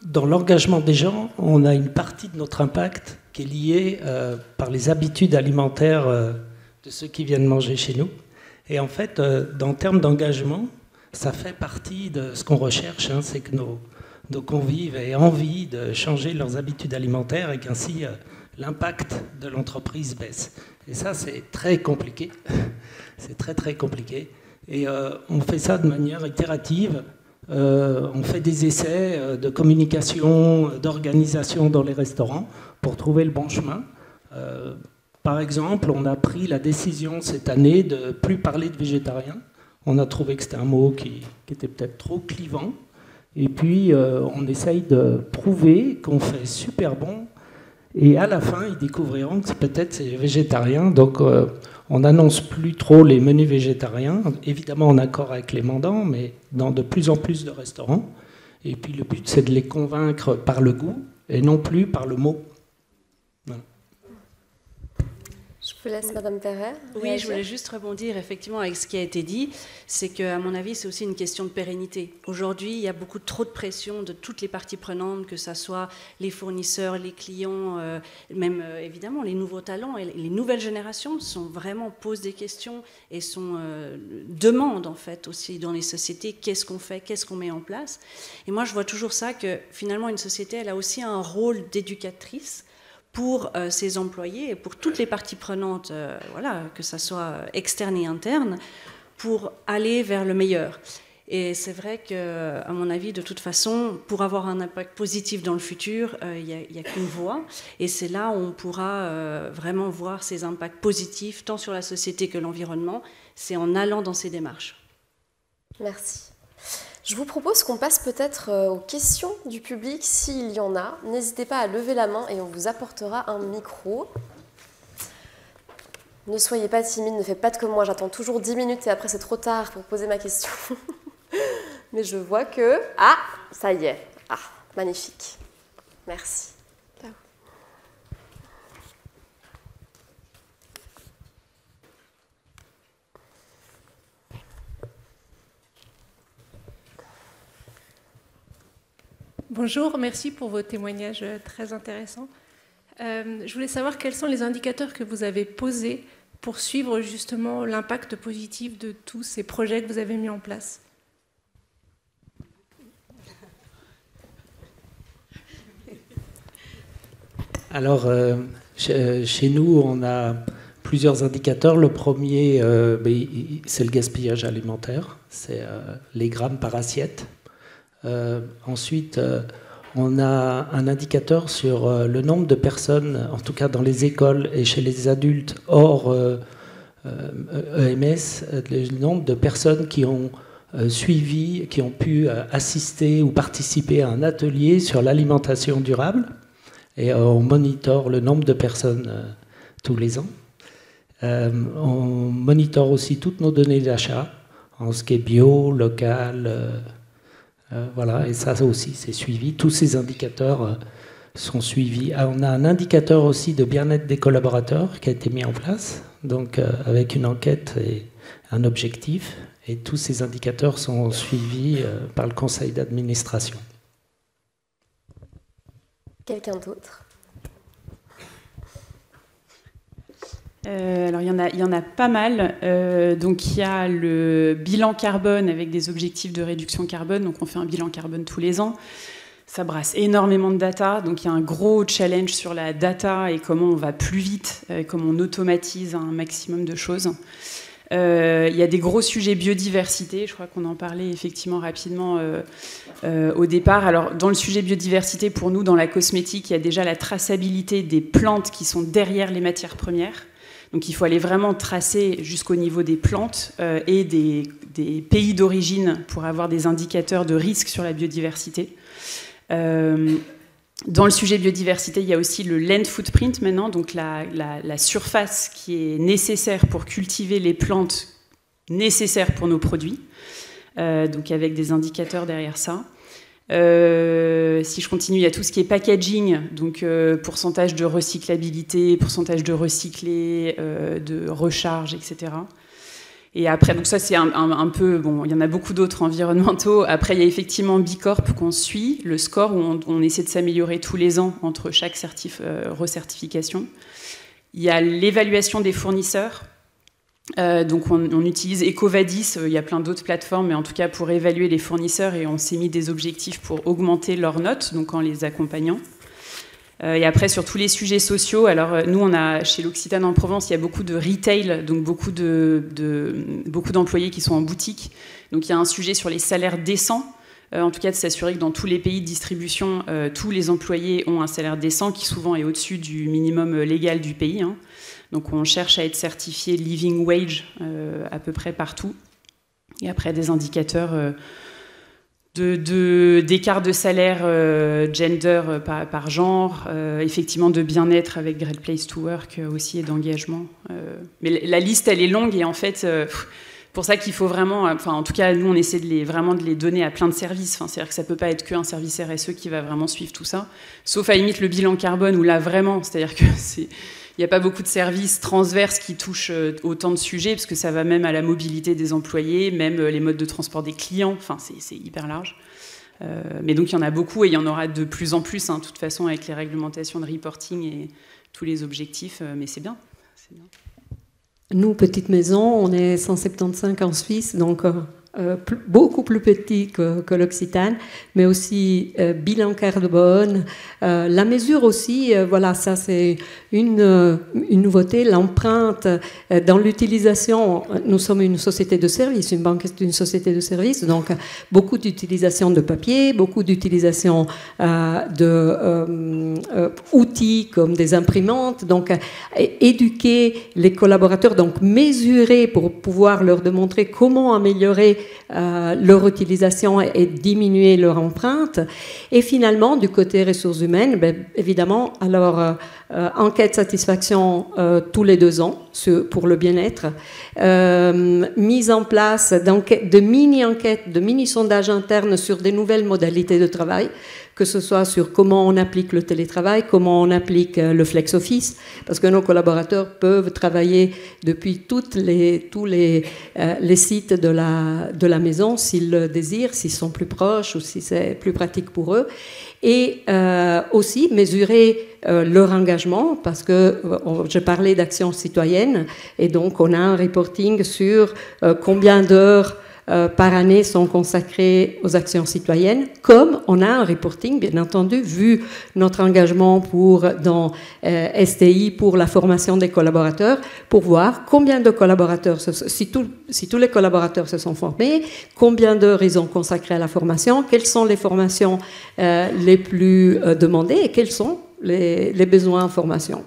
dans l'engagement des gens, on a une partie de notre impact qui est liée par les habitudes alimentaires de ceux qui viennent manger chez nous. Et en fait, en termes d'engagement, ça fait partie de ce qu'on recherche, hein, c'est que nos convives aient envie de changer leurs habitudes alimentaires et qu'ainsi l'impact de l'entreprise baisse. Et ça, c'est très compliqué. C'est très, très compliqué. Et on fait ça de manière itérative. On fait des essais de communication, d'organisation dans les restaurants pour trouver le bon chemin. Par exemple, on a pris la décision cette année de ne plus parler de végétarien. On a trouvé que c'était un mot qui était peut-être trop clivant. Et puis, on essaye de prouver qu'on fait super bon. Et à la fin, ils découvriront que peut-être c'est végétarien. Donc, on n'annonce plus trop les menus végétariens, évidemment en accord avec les mandants, mais dans de plus en plus de restaurants. Et puis le but, c'est de les convaincre par le goût et non plus par le mot. Voilà. Je vous laisse, Madame Perret. Oui, je voulais juste rebondir effectivement avec ce qui a été dit. C'est qu'à mon avis, c'est aussi une question de pérennité. Aujourd'hui, il y a trop de pression de toutes les parties prenantes, que ce soit les fournisseurs, les clients, même évidemment les nouveaux talents et les nouvelles générations posent des questions et demandent en fait aussi dans les sociétés qu'est-ce qu'on fait, qu'est-ce qu'on met en place. Et moi, je vois toujours ça que finalement une société, elle a aussi un rôle d'éducatrice pour ses employés et pour toutes les parties prenantes, que ce soit externe et interne, pour aller vers le meilleur. Et c'est vrai qu'à mon avis, de toute façon, pour avoir un impact positif dans le futur, il n'y a qu'une voie. Et c'est là où on pourra vraiment voir ces impacts positifs, tant sur la société que l'environnement. C'est en allant dans ces démarches. Merci. Je vous propose qu'on passe peut-être aux questions du public, s'il y en a. N'hésitez pas à lever la main et on vous apportera un micro. Ne soyez pas timide, ne faites pas comme moi, j'attends toujours 10 minutes et après c'est trop tard pour poser ma question. Mais je vois que... Ah, ça y est. Ah, magnifique. Merci. Bonjour, merci pour vos témoignages très intéressants. Je voulais savoir quels sont les indicateurs que vous avez posés pour suivre justement l'impact positif de tous ces projets que vous avez mis en place. Alors, chez nous, on a plusieurs indicateurs. Le premier, c'est le gaspillage alimentaire, c'est les grammes par assiette. Ensuite, on a un indicateur sur le nombre de personnes, en tout cas dans les écoles et chez les adultes hors EMS, le nombre de personnes qui ont suivi, qui ont pu assister ou participer à un atelier sur l'alimentation durable. Et on monitore le nombre de personnes tous les ans. On monitore aussi toutes nos données d'achat. en ce qui est bio, local, voilà, et ça aussi c'est suivi. Tous ces indicateurs sont suivis. On a un indicateur aussi de bien-être des collaborateurs qui a été mis en place, donc avec une enquête et un objectif, et tous ces indicateurs sont suivis par le conseil d'administration. Quelqu'un d'autre? Alors il y en a pas mal. Donc il y a le bilan carbone avec des objectifs de réduction carbone. Donc on fait un bilan carbone tous les ans. Ça brasse énormément de data. Donc il y a un gros challenge sur la data et comment on va plus vite, comment on automatise un maximum de choses. Il y a des gros sujets biodiversité. Je crois qu'on en parlait effectivement rapidement au départ. Alors dans le sujet biodiversité, pour nous, dans la cosmétique, il y a déjà la traçabilité des plantes qui sont derrière les matières premières. Donc il faut aller vraiment tracer jusqu'au niveau des plantes et des pays d'origine pour avoir des indicateurs de risque sur la biodiversité. Dans le sujet biodiversité, il y a aussi le land footprint maintenant, donc la surface qui est nécessaire pour cultiver les plantes nécessaires pour nos produits, donc avec des indicateurs derrière ça. Si je continue, il y a tout ce qui est packaging, donc pourcentage de recyclabilité, pourcentage de recyclé, de recharge, etc. Et après, donc ça c'est un peu, bon, il y en a beaucoup d'autres environnementaux. Après, il y a effectivement Bicorp qu'on suit, le score où on essaie de s'améliorer tous les ans entre chaque recertification. Il y a l'évaluation des fournisseurs. Donc on utilise EcoVadis, il y a plein d'autres plateformes, mais en tout cas pour évaluer les fournisseurs, et on s'est mis des objectifs pour augmenter leurs notes, donc en les accompagnant. Et après, sur tous les sujets sociaux, alors nous, on a chez l'Occitane en Provence, il y a beaucoup de retail, donc beaucoup d'employés qui sont en boutique. Donc il y a un sujet sur les salaires décents, en tout cas de s'assurer que dans tous les pays de distribution, tous les employés ont un salaire décent qui souvent est au-dessus du minimum légal du pays. Hein. Donc on cherche à être certifié Living Wage à peu près partout. Et après, des indicateurs d'écart de salaire gender par genre, effectivement de bien-être avec Great Place to Work aussi, et d'engagement. Mais la liste, elle est longue, et en fait, pour ça qu'il faut vraiment, enfin en tout cas, nous on essaie vraiment de les donner à plein de services. Enfin, c'est-à-dire que ça ne peut pas être qu'un service RSE qui va vraiment suivre tout ça, sauf à limite le bilan carbone, où là vraiment, c'est-à-dire que il n'y a pas beaucoup de services transverses qui touchent autant de sujets, parce que ça va même à la mobilité des employés, même les modes de transport des clients, enfin c'est hyper large. Mais donc il y en a beaucoup, et il y en aura de plus en plus, hein, de toute façon, avec les réglementations de reporting et tous les objectifs, mais c'est bien. Nous, petite maison, on est 175 en Suisse, donc beaucoup plus petit que l'Occitane, mais aussi bilan carbone, la mesure aussi, voilà, ça c'est une nouveauté, l'empreinte dans l'utilisation. Nous sommes une société de services, une banque est une société de services, donc beaucoup d'utilisation de papier, beaucoup d'utilisation d'outils comme des imprimantes, donc éduquer les collaborateurs, donc mesurer pour pouvoir leur démontrer comment améliorer leur utilisation et diminuer leur empreinte. Et finalement, du côté ressources humaines, ben, évidemment, alors enquête satisfaction tous les 2 ans pour le bien-être, mise en place de mini-enquêtes, de mini-sondages internes sur des nouvelles modalités de travail, que ce soit sur comment on applique le télétravail, comment on applique le flex office, parce que nos collaborateurs peuvent travailler depuis tous les sites de la maison s'ils le désirent, s'ils sont plus proches ou si c'est plus pratique pour eux. Et aussi mesurer leur engagement, parce que je parlais d'action citoyenne, et donc on a un reporting sur combien d'heures par année sont consacrées aux actions citoyennes, comme on a un reporting, bien entendu, vu notre engagement dans STI pour la formation des collaborateurs, pour voir combien de collaborateurs, si tous les collaborateurs se sont formés, combien d'heures ils ont consacré à la formation, quelles sont les formations les plus demandées et quels sont les besoins en formation.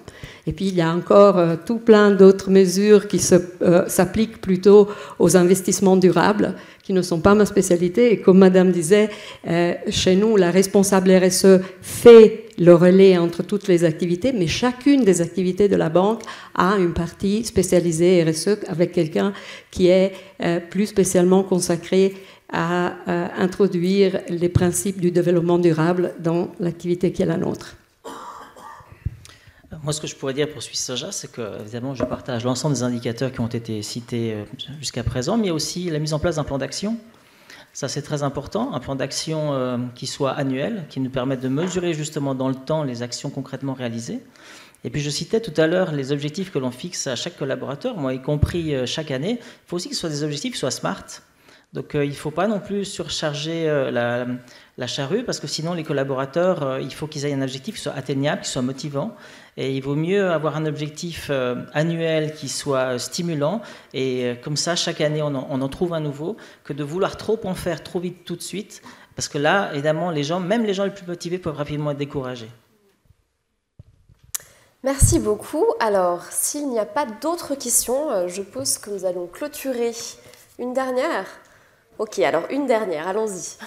Et puis, il y a encore tout plein d'autres mesures qui s'appliquent plutôt aux investissements durables, qui ne sont pas ma spécialité. Et comme Madame disait, chez nous, la responsable RSE fait le relais entre toutes les activités, mais chacune des activités de la banque a une partie spécialisée RSE avec quelqu'un qui est plus spécialement consacré à introduire les principes du développement durable dans l'activité qui est la nôtre. Moi, ce que je pourrais dire pour Suisse Soja, c'est que, évidemment, je partage l'ensemble des indicateurs qui ont été cités jusqu'à présent, mais aussi la mise en place d'un plan d'action. Ça, c'est très important, un plan d'action qui soit annuel, qui nous permette de mesurer justement dans le temps les actions concrètement réalisées. Et puis, je citais tout à l'heure les objectifs que l'on fixe à chaque collaborateur, moi y compris chaque année. Il faut aussi que ce soit des objectifs qui soient smart. Donc, il ne faut pas non plus surcharger la charrue, parce que sinon, les collaborateurs, il faut qu'ils aient un objectif qui soit atteignable, qui soit motivant. Et il vaut mieux avoir un objectif annuel qui soit stimulant, et comme ça, chaque année, on en trouve un nouveau, que de vouloir trop en faire trop vite tout de suite, parce que là, évidemment, les gens, même les gens les plus motivés, peuvent rapidement être découragés. Merci beaucoup. Alors, s'il n'y a pas d'autres questions, je pense que nous allons clôturer. Une dernière ? Ok, alors une dernière, allons-y.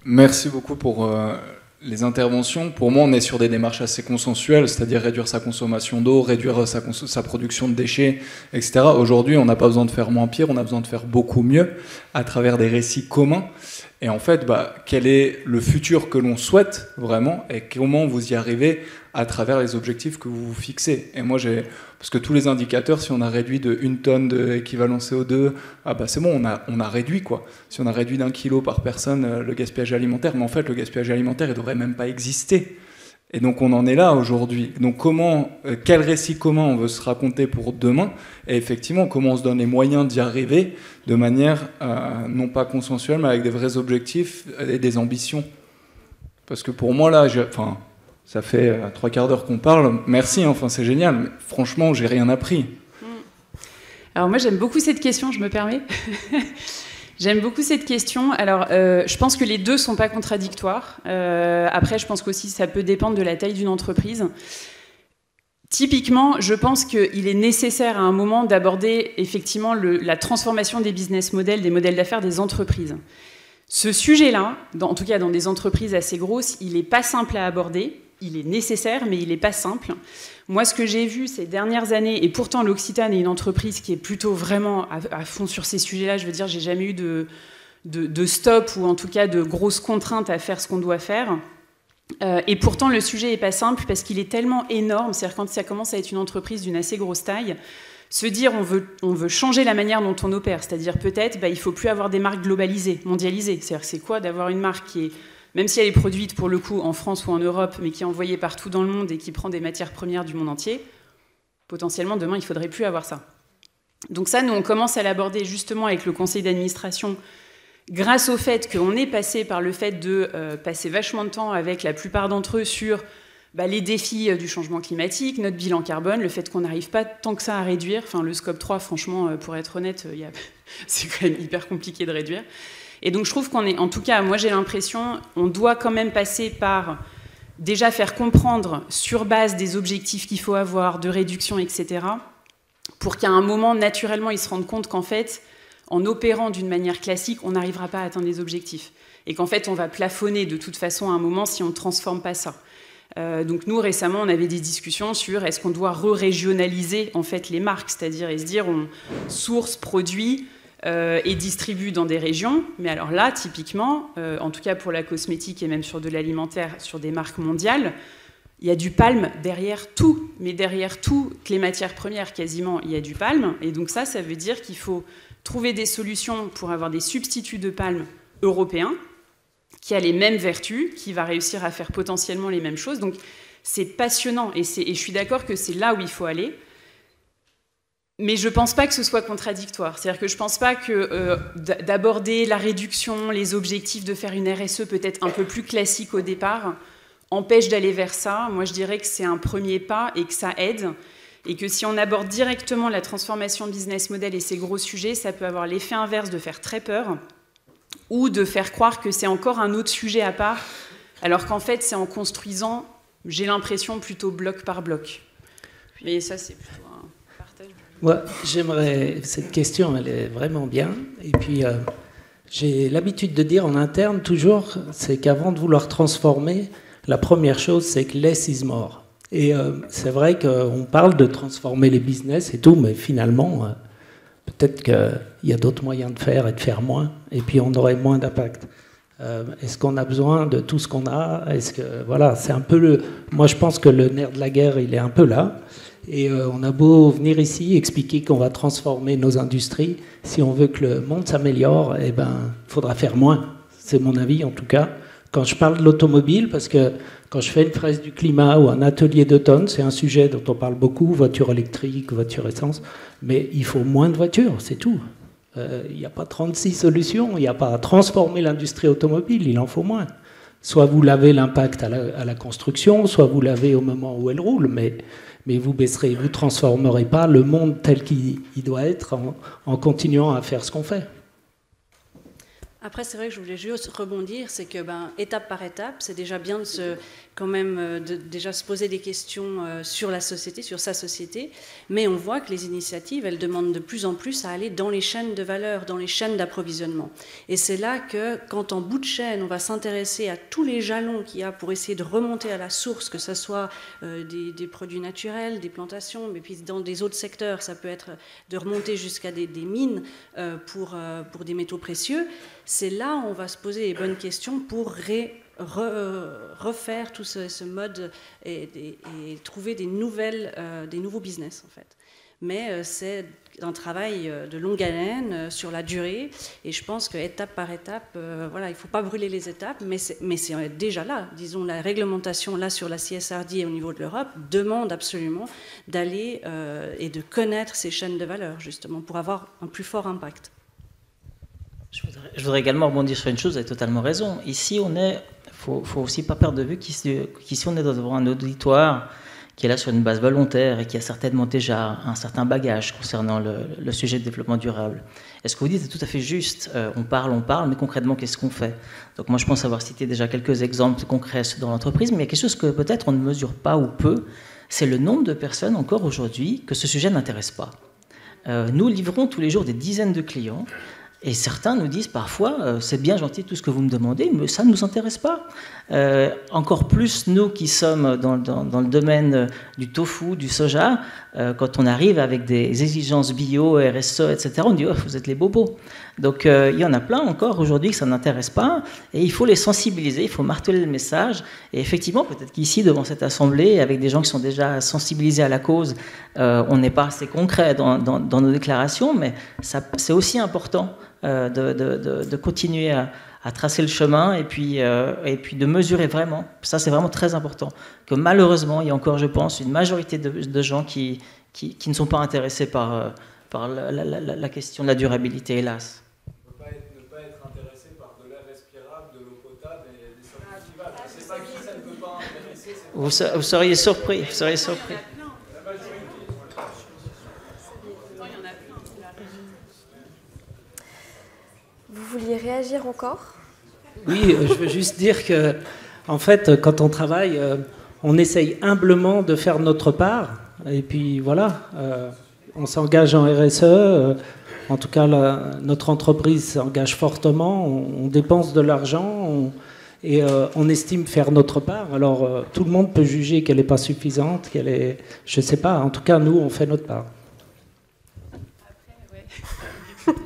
Merci beaucoup pour les interventions. Pour moi, on est sur des démarches assez consensuelles, c'est-à-dire réduire sa consommation d'eau, réduire sa production de déchets, etc. Aujourd'hui, on n'a pas besoin de faire moins pire, on a besoin de faire beaucoup mieux à travers des récits communs. Et en fait, quel est le futur que l'on souhaite vraiment et comment vous y arrivez à travers les objectifs que vous vous fixez. Et moi, parce que tous les indicateurs, si on a réduit de 1 tonne d'équivalent CO2, c'est bon, on a réduit quoi. Si on a réduit d'1 kilo par personne le gaspillage alimentaire, mais en fait, le gaspillage alimentaire, il ne devrait même pas exister. Et donc, on en est là aujourd'hui. Donc, quel récit commun on veut se raconter pour demain? Et effectivement, comment on se donne les moyens d'y arriver de manière non pas consensuelle, mais avec des vrais objectifs et des ambitions. Parce que pour moi, là, ça fait 3 quarts d'heure qu'on parle. Merci, c'est génial. Mais franchement, j'ai rien appris. Alors moi, j'aime beaucoup cette question, je me permets. J'aime beaucoup cette question. Alors, je pense que les deux ne sont pas contradictoires. Après, je pense qu'aussi ça peut dépendre de la taille d'une entreprise. Typiquement, je pense qu'il est nécessaire à un moment d'aborder effectivement la transformation des business models, des modèles d'affaires des entreprises. Ce sujet-là, en tout cas dans des entreprises assez grosses, il n'est pas simple à aborder. Il est nécessaire, mais il n'est pas simple. Moi, ce que j'ai vu ces dernières années, et pourtant l'Occitane est une entreprise qui est plutôt vraiment à fond sur ces sujets-là, je veux dire, j'ai jamais eu de stop ou en tout cas de grosses contraintes à faire ce qu'on doit faire. Et pourtant, le sujet n'est pas simple parce qu'il est tellement énorme, c'est-à-dire quand ça commence à être une entreprise d'une assez grosse taille, se dire on veut changer la manière dont on opère, c'est-à-dire peut-être il ne faut plus avoir des marques globalisées, mondialisées. C'est-à-dire c'est quoi d'avoir une marque qui est, même si elle est produite pour le coup en France ou en Europe, mais qui est envoyée partout dans le monde et qui prend des matières premières du monde entier, potentiellement demain il ne faudrait plus avoir ça. Donc ça, nous on commence à l'aborder justement avec le conseil d'administration, grâce au fait qu'on est passé par le fait de passer vachement de temps avec la plupart d'entre eux sur les défis du changement climatique, notre bilan carbone, le fait qu'on n'arrive pas tant que ça à réduire. Enfin, le scope 3, franchement, pour être honnête, c'est quand même hyper compliqué de réduire. Et donc, je trouve qu'on est, en tout cas, moi j'ai l'impression, on doit quand même passer par déjà faire comprendre sur base des objectifs qu'il faut avoir, de réduction, etc., pour qu'à un moment, naturellement, ils se rendent compte qu'en fait, en opérant d'une manière classique, on n'arrivera pas à atteindre les objectifs. Et qu'en fait, on va plafonner de toute façon à un moment si on ne transforme pas ça. Donc nous, récemment, on avait des discussions sur est-ce qu'on doit re-régionaliser en fait, les marques, c'est-à-dire et se dire on source, produit et distribue dans des régions. Mais alors là, typiquement, en tout cas pour la cosmétique et même sur de l'alimentaire, sur des marques mondiales, il y a du palme derrière tout. Mais derrière toutes les matières premières, quasiment, il y a du palme. Et donc ça veut dire qu'il faut trouver des solutions pour avoir des substituts de palme européens qui a les mêmes vertus, qui va réussir à faire potentiellement les mêmes choses. Donc c'est passionnant et je suis d'accord que c'est là où il faut aller. Mais je ne pense pas que ce soit contradictoire. C'est-à-dire que je ne pense pas que d'aborder la réduction, les objectifs, de faire une RSE peut-être un peu plus classique au départ, empêche d'aller vers ça. Moi, je dirais que c'est un premier pas et que ça aide. Et que si on aborde directement la transformation de business model et ces gros sujets, ça peut avoir l'effet inverse de faire très peur ou de faire croire que c'est encore un autre sujet à part, alors qu'en fait, c'est en construisant, j'ai l'impression, plutôt bloc par bloc. Mais ça, c'est plutôt un partage. Moi, j'aimerais... Cette question, elle est vraiment bien. Et puis, J'ai l'habitude de dire en interne toujours, c'est qu'avant de vouloir transformer, la première chose, c'est que less is more. Et c'est vrai qu'on parle de transformer les business et tout, mais finalement, peut-être qu'il y a d'autres moyens de faire et de faire moins, et puis on aurait moins d'impact. Est-ce qu'on a besoin de tout ce qu'on a? Est-ce que voilà, c'est un peu moi, je pense que le nerf de la guerre, il est un peu là. Et on a beau venir ici expliquer qu'on va transformer nos industries, si on veut que le monde s'améliore, eh ben, il faudra faire moins. C'est mon avis en tout cas. Quand je parle de l'automobile, parce que quand je fais une fraise du climat ou un atelier d'automne, c'est un sujet dont on parle beaucoup, voiture électrique, voiture essence, mais il faut moins de voitures, c'est tout. Il n'y a pas 36 solutions, il n'y a pas à transformer l'industrie automobile, il en faut moins. Soit vous lavez l'impact à la construction, soit vous lavez au moment où elle roule, mais vous baisserez, vous transformerez pas le monde tel qu'il doit être en continuant à faire ce qu'on fait. Après, c'est vrai que je voulais juste rebondir, c'est que étape par étape, c'est déjà bien de déjà se poser des questions sur la société, sur sa société, mais on voit que les initiatives, elles demandent de plus en plus à aller dans les chaînes de valeur, dans les chaînes d'approvisionnement. Et c'est là que, quand en bout de chaîne, on va s'intéresser à tous les jalons qu'il y a pour essayer de remonter à la source, que ce soit des produits naturels, des plantations, mais puis dans des autres secteurs, ça peut être de remonter jusqu'à des mines pour des métaux précieux. C'est là où on va se poser les bonnes questions pour refaire tout ce mode et trouver des nouveaux business en fait. Mais c'est un travail de longue haleine sur la durée et je pense qu'étape par étape, voilà, il ne faut pas brûler les étapes, mais c'est déjà là. Disons, la réglementation là sur la CSRD au niveau de l'Europe demande absolument d'aller et de connaître ces chaînes de valeur justement pour avoir un plus fort impact. Je voudrais également rebondir sur une chose, vous avez totalement raison. Ici, faut aussi pas perdre de vue qu'ici, on est devant un auditoire qui est là sur une base volontaire et qui a certainement déjà un certain bagage concernant le sujet de développement durable. Et ce que vous dites est tout à fait juste. On parle, mais concrètement, qu'est-ce qu'on fait? Donc moi, je pense avoir cité déjà quelques exemples concrets dans l'entreprise, mais il y a quelque chose que peut-être on ne mesure pas ou peu, c'est le nombre de personnes encore aujourd'hui que ce sujet n'intéresse pas. Nous livrons tous les jours des dizaines de clients. Et certains nous disent parfois, c'est bien gentil tout ce que vous me demandez, mais ça ne nous intéresse pas. Encore plus nous qui sommes dans le domaine du tofu, du soja, quand on arrive avec des exigences bio, RSE, etc., on dit, oh, vous êtes les bobos. Donc il y en a plein encore aujourd'hui que ça n'intéresse pas, et il faut les sensibiliser, il faut marteler le message. Et effectivement, peut-être qu'ici, devant cette assemblée, avec des gens qui sont déjà sensibilisés à la cause, on n'est pas assez concret dans nos déclarations, mais c'est aussi important de continuer à tracer le chemin et puis de mesurer vraiment. Ça, c'est vraiment très important. Que malheureusement, il y a encore, je pense, une majorité de gens qui ne sont pas intéressés par la question de la durabilité, hélas. Ne pas être intéressé par de l'air respirable, de l'eau potable et des sols cultivables. C'est pas qui ça ne peut pas intéresser. Vous seriez surpris. Vous seriez surpris. Vous vouliez réagir encore? Oui, je veux juste dire que, en fait, quand on travaille, on essaye humblement de faire notre part. Et puis voilà, on s'engage en RSE. En tout cas, notre entreprise s'engage fortement. On dépense de l'argent et on estime faire notre part. Alors, tout le monde peut juger qu'elle n'est pas suffisante, qu'elle est, je ne sais pas. En tout cas, nous, on fait notre part.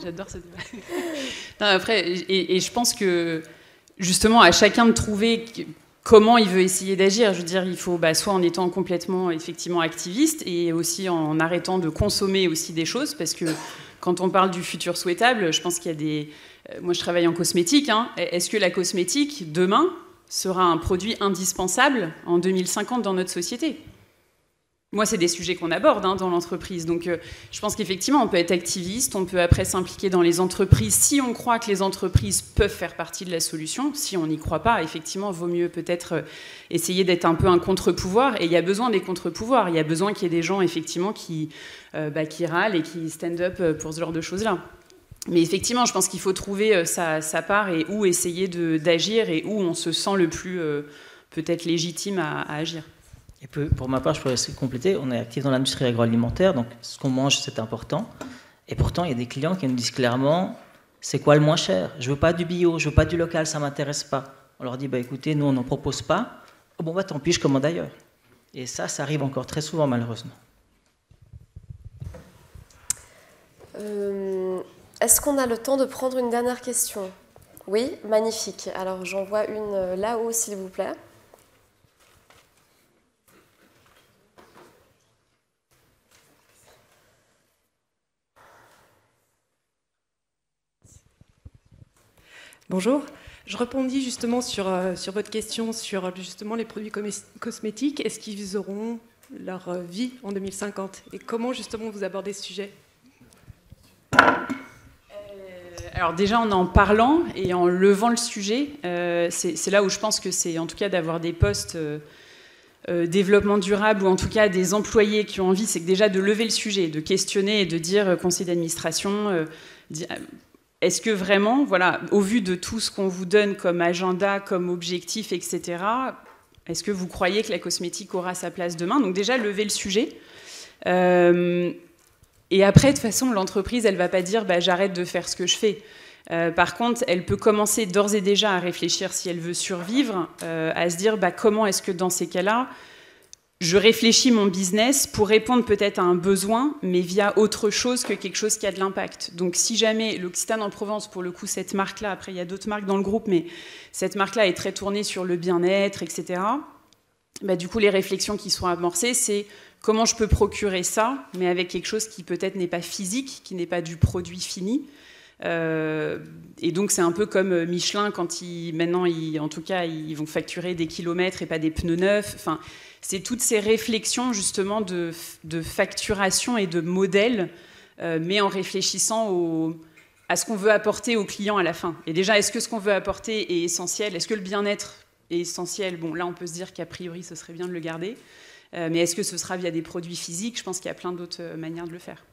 J'adore ce débat. Non, après, et je pense que justement à chacun de trouver comment il veut essayer d'agir. Je veux dire, il faut soit en étant complètement effectivement activiste et aussi en arrêtant de consommer aussi des choses, parce que quand on parle du futur souhaitable, je pense qu'il y a des... Moi, je travaille en cosmétique. Est-ce que la cosmétique, demain, sera un produit indispensable en 2050 dans notre société ? Moi, c'est des sujets qu'on aborde dans l'entreprise. Donc, je pense qu'effectivement, on peut être activiste, on peut après s'impliquer dans les entreprises si on croit que les entreprises peuvent faire partie de la solution. Si on n'y croit pas, effectivement, il vaut mieux peut-être essayer d'être un peu un contre-pouvoir. Et il y a besoin des contre-pouvoirs. Il y a besoin qu'il y ait des gens, effectivement, qui râlent et qui stand up pour ce genre de choses-là. Mais effectivement, je pense qu'il faut trouver sa part et où essayer d'agir et où on se sent le plus peut-être légitime à agir. Et pour ma part, je pourrais aussi compléter, on est actif dans l'industrie agroalimentaire, donc ce qu'on mange, c'est important. Et pourtant, il y a des clients qui nous disent clairement, c'est quoi le moins cher? Je veux pas du bio, je veux pas du local, ça m'intéresse pas. On leur dit, bah, écoutez, nous on n'en propose pas. Oh, bon, bah, tant pis, je commande ailleurs. Et ça arrive encore très souvent, malheureusement. Est-ce qu'on a le temps de prendre une dernière question? Oui, magnifique. Alors j'en vois une là-haut, s'il vous plaît. Bonjour. Je répondis justement sur votre question sur justement les produits cosmétiques. Est-ce qu'ils auront leur vie en 2050? Et comment justement vous abordez ce sujet? Alors déjà en parlant et en levant le sujet, c'est là où je pense que c'est en tout cas d'avoir des postes développement durable ou en tout cas des employés qui ont envie, c'est que déjà de lever le sujet, de questionner et de dire conseil d'administration, est-ce que vraiment, voilà, au vu de tout ce qu'on vous donne comme agenda, comme objectif, etc., est-ce que vous croyez que la cosmétique aura sa place demain? Donc déjà lever le sujet. Et après, de toute façon, l'entreprise, elle ne va pas dire bah, « j'arrête de faire ce que je fais ». Par contre, elle peut commencer d'ores et déjà à réfléchir, si elle veut survivre, à se dire bah, comment est-ce que dans ces cas-là, je réfléchis mon business pour répondre peut-être à un besoin, mais via autre chose que quelque chose qui a de l'impact. Donc si jamais l'Occitane en Provence, pour le coup, cette marque-là, après il y a d'autres marques dans le groupe, mais cette marque-là est très tournée sur le bien-être, etc., bah, du coup, les réflexions qui sont amorcées, c'est comment je peux procurer ça, mais avec quelque chose qui peut-être n'est pas physique, qui n'est pas du produit fini. Et donc c'est un peu comme Michelin quand maintenant en tout cas ils vont facturer des kilomètres et pas des pneus neufs. Enfin, c'est toutes ces réflexions justement de facturation et de modèle, mais en réfléchissant à ce qu'on veut apporter aux clients à la fin. Et déjà, est-ce que ce qu'on veut apporter est essentiel? Est-ce que le bien-être est essentiel? Bon, là on peut se dire qu'a priori ce serait bien de le garder, mais est-ce que ce sera via des produits physiques? Je pense qu'il y a plein d'autres manières de le faire.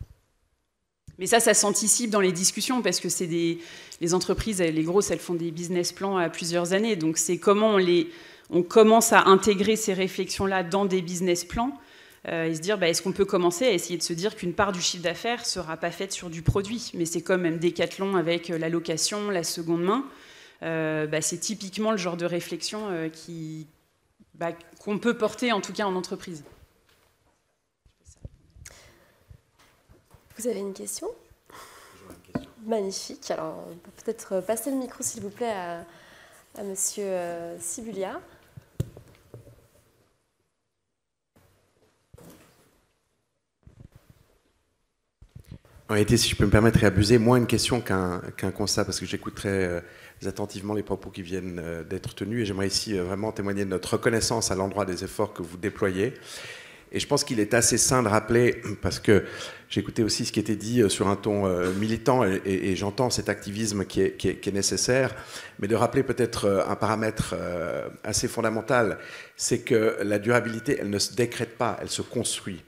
Mais ça s'anticipe dans les discussions parce que c'est les entreprises, les grosses, elles font des business plans à plusieurs années. Donc c'est comment on commence à intégrer ces réflexions-là dans des business plans et se dire bah, est-ce qu'on peut commencer à essayer de se dire qu'une part du chiffre d'affaires ne sera pas faite sur du produit. Mais c'est comme même Decathlon avec la location, la seconde main. Bah, c'est typiquement le genre de réflexion qu'on peut porter en tout cas en entreprise. Vous avez une question? Magnifique. Alors, on peut peut-être passer le micro, s'il vous plaît, à Monsieur Sibulia. En réalité, si je peux me permettre et abuser, moins une question qu'un constat, parce que j'écoute très attentivement les propos qui viennent d'être tenus, et j'aimerais ici vraiment témoigner de notre reconnaissance à l'endroit des efforts que vous déployez. Et je pense qu'il est assez sain de rappeler, parce que j'ai écouté aussi ce qui était dit sur un ton militant, et j'entends cet activisme qui est nécessaire, mais de rappeler peut-être un paramètre assez fondamental, c'est que la durabilité, elle ne se décrète pas, elle se construit.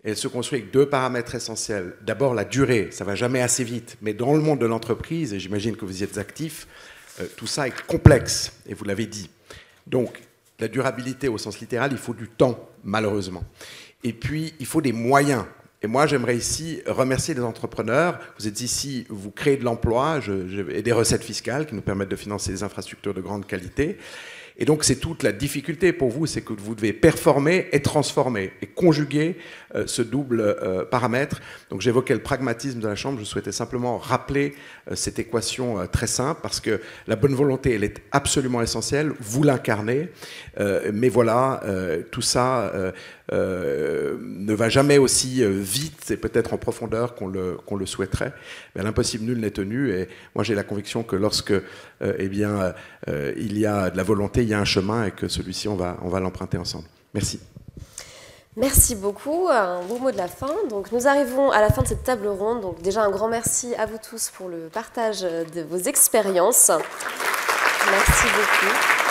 Et elle se construit avec deux paramètres essentiels. D'abord, la durée, ça ne va jamais assez vite, mais dans le monde de l'entreprise, et j'imagine que vous y êtes actifs, tout ça est complexe, et vous l'avez dit. Donc, la durabilité au sens littéral, il faut du temps, malheureusement. Et puis, il faut des moyens. Et moi, j'aimerais ici remercier les entrepreneurs. Vous êtes ici, vous créez de l'emploi et des recettes fiscales qui nous permettent de financer des infrastructures de grande qualité. Et donc, c'est toute la difficulté pour vous, c'est que vous devez performer et transformer et conjuguer ce double paramètre. Donc, j'évoquais le pragmatisme de la Chambre. Je souhaitais simplement rappeler cette équation très simple parce que la bonne volonté, elle est absolument essentielle. Vous l'incarnez. Mais voilà, tout ça ne va jamais aussi vite et peut-être en profondeur qu'on le souhaiterait. Mais l'impossible nul n'est tenu. Et moi, j'ai la conviction que lorsque il y a de la volonté, il y a un chemin et que celui-ci, on va l'emprunter ensemble. Merci. Merci beaucoup. Un beau mot de la fin. Donc, nous arrivons à la fin de cette table ronde. Donc, déjà, un grand merci à vous tous pour le partage de vos expériences. Merci beaucoup.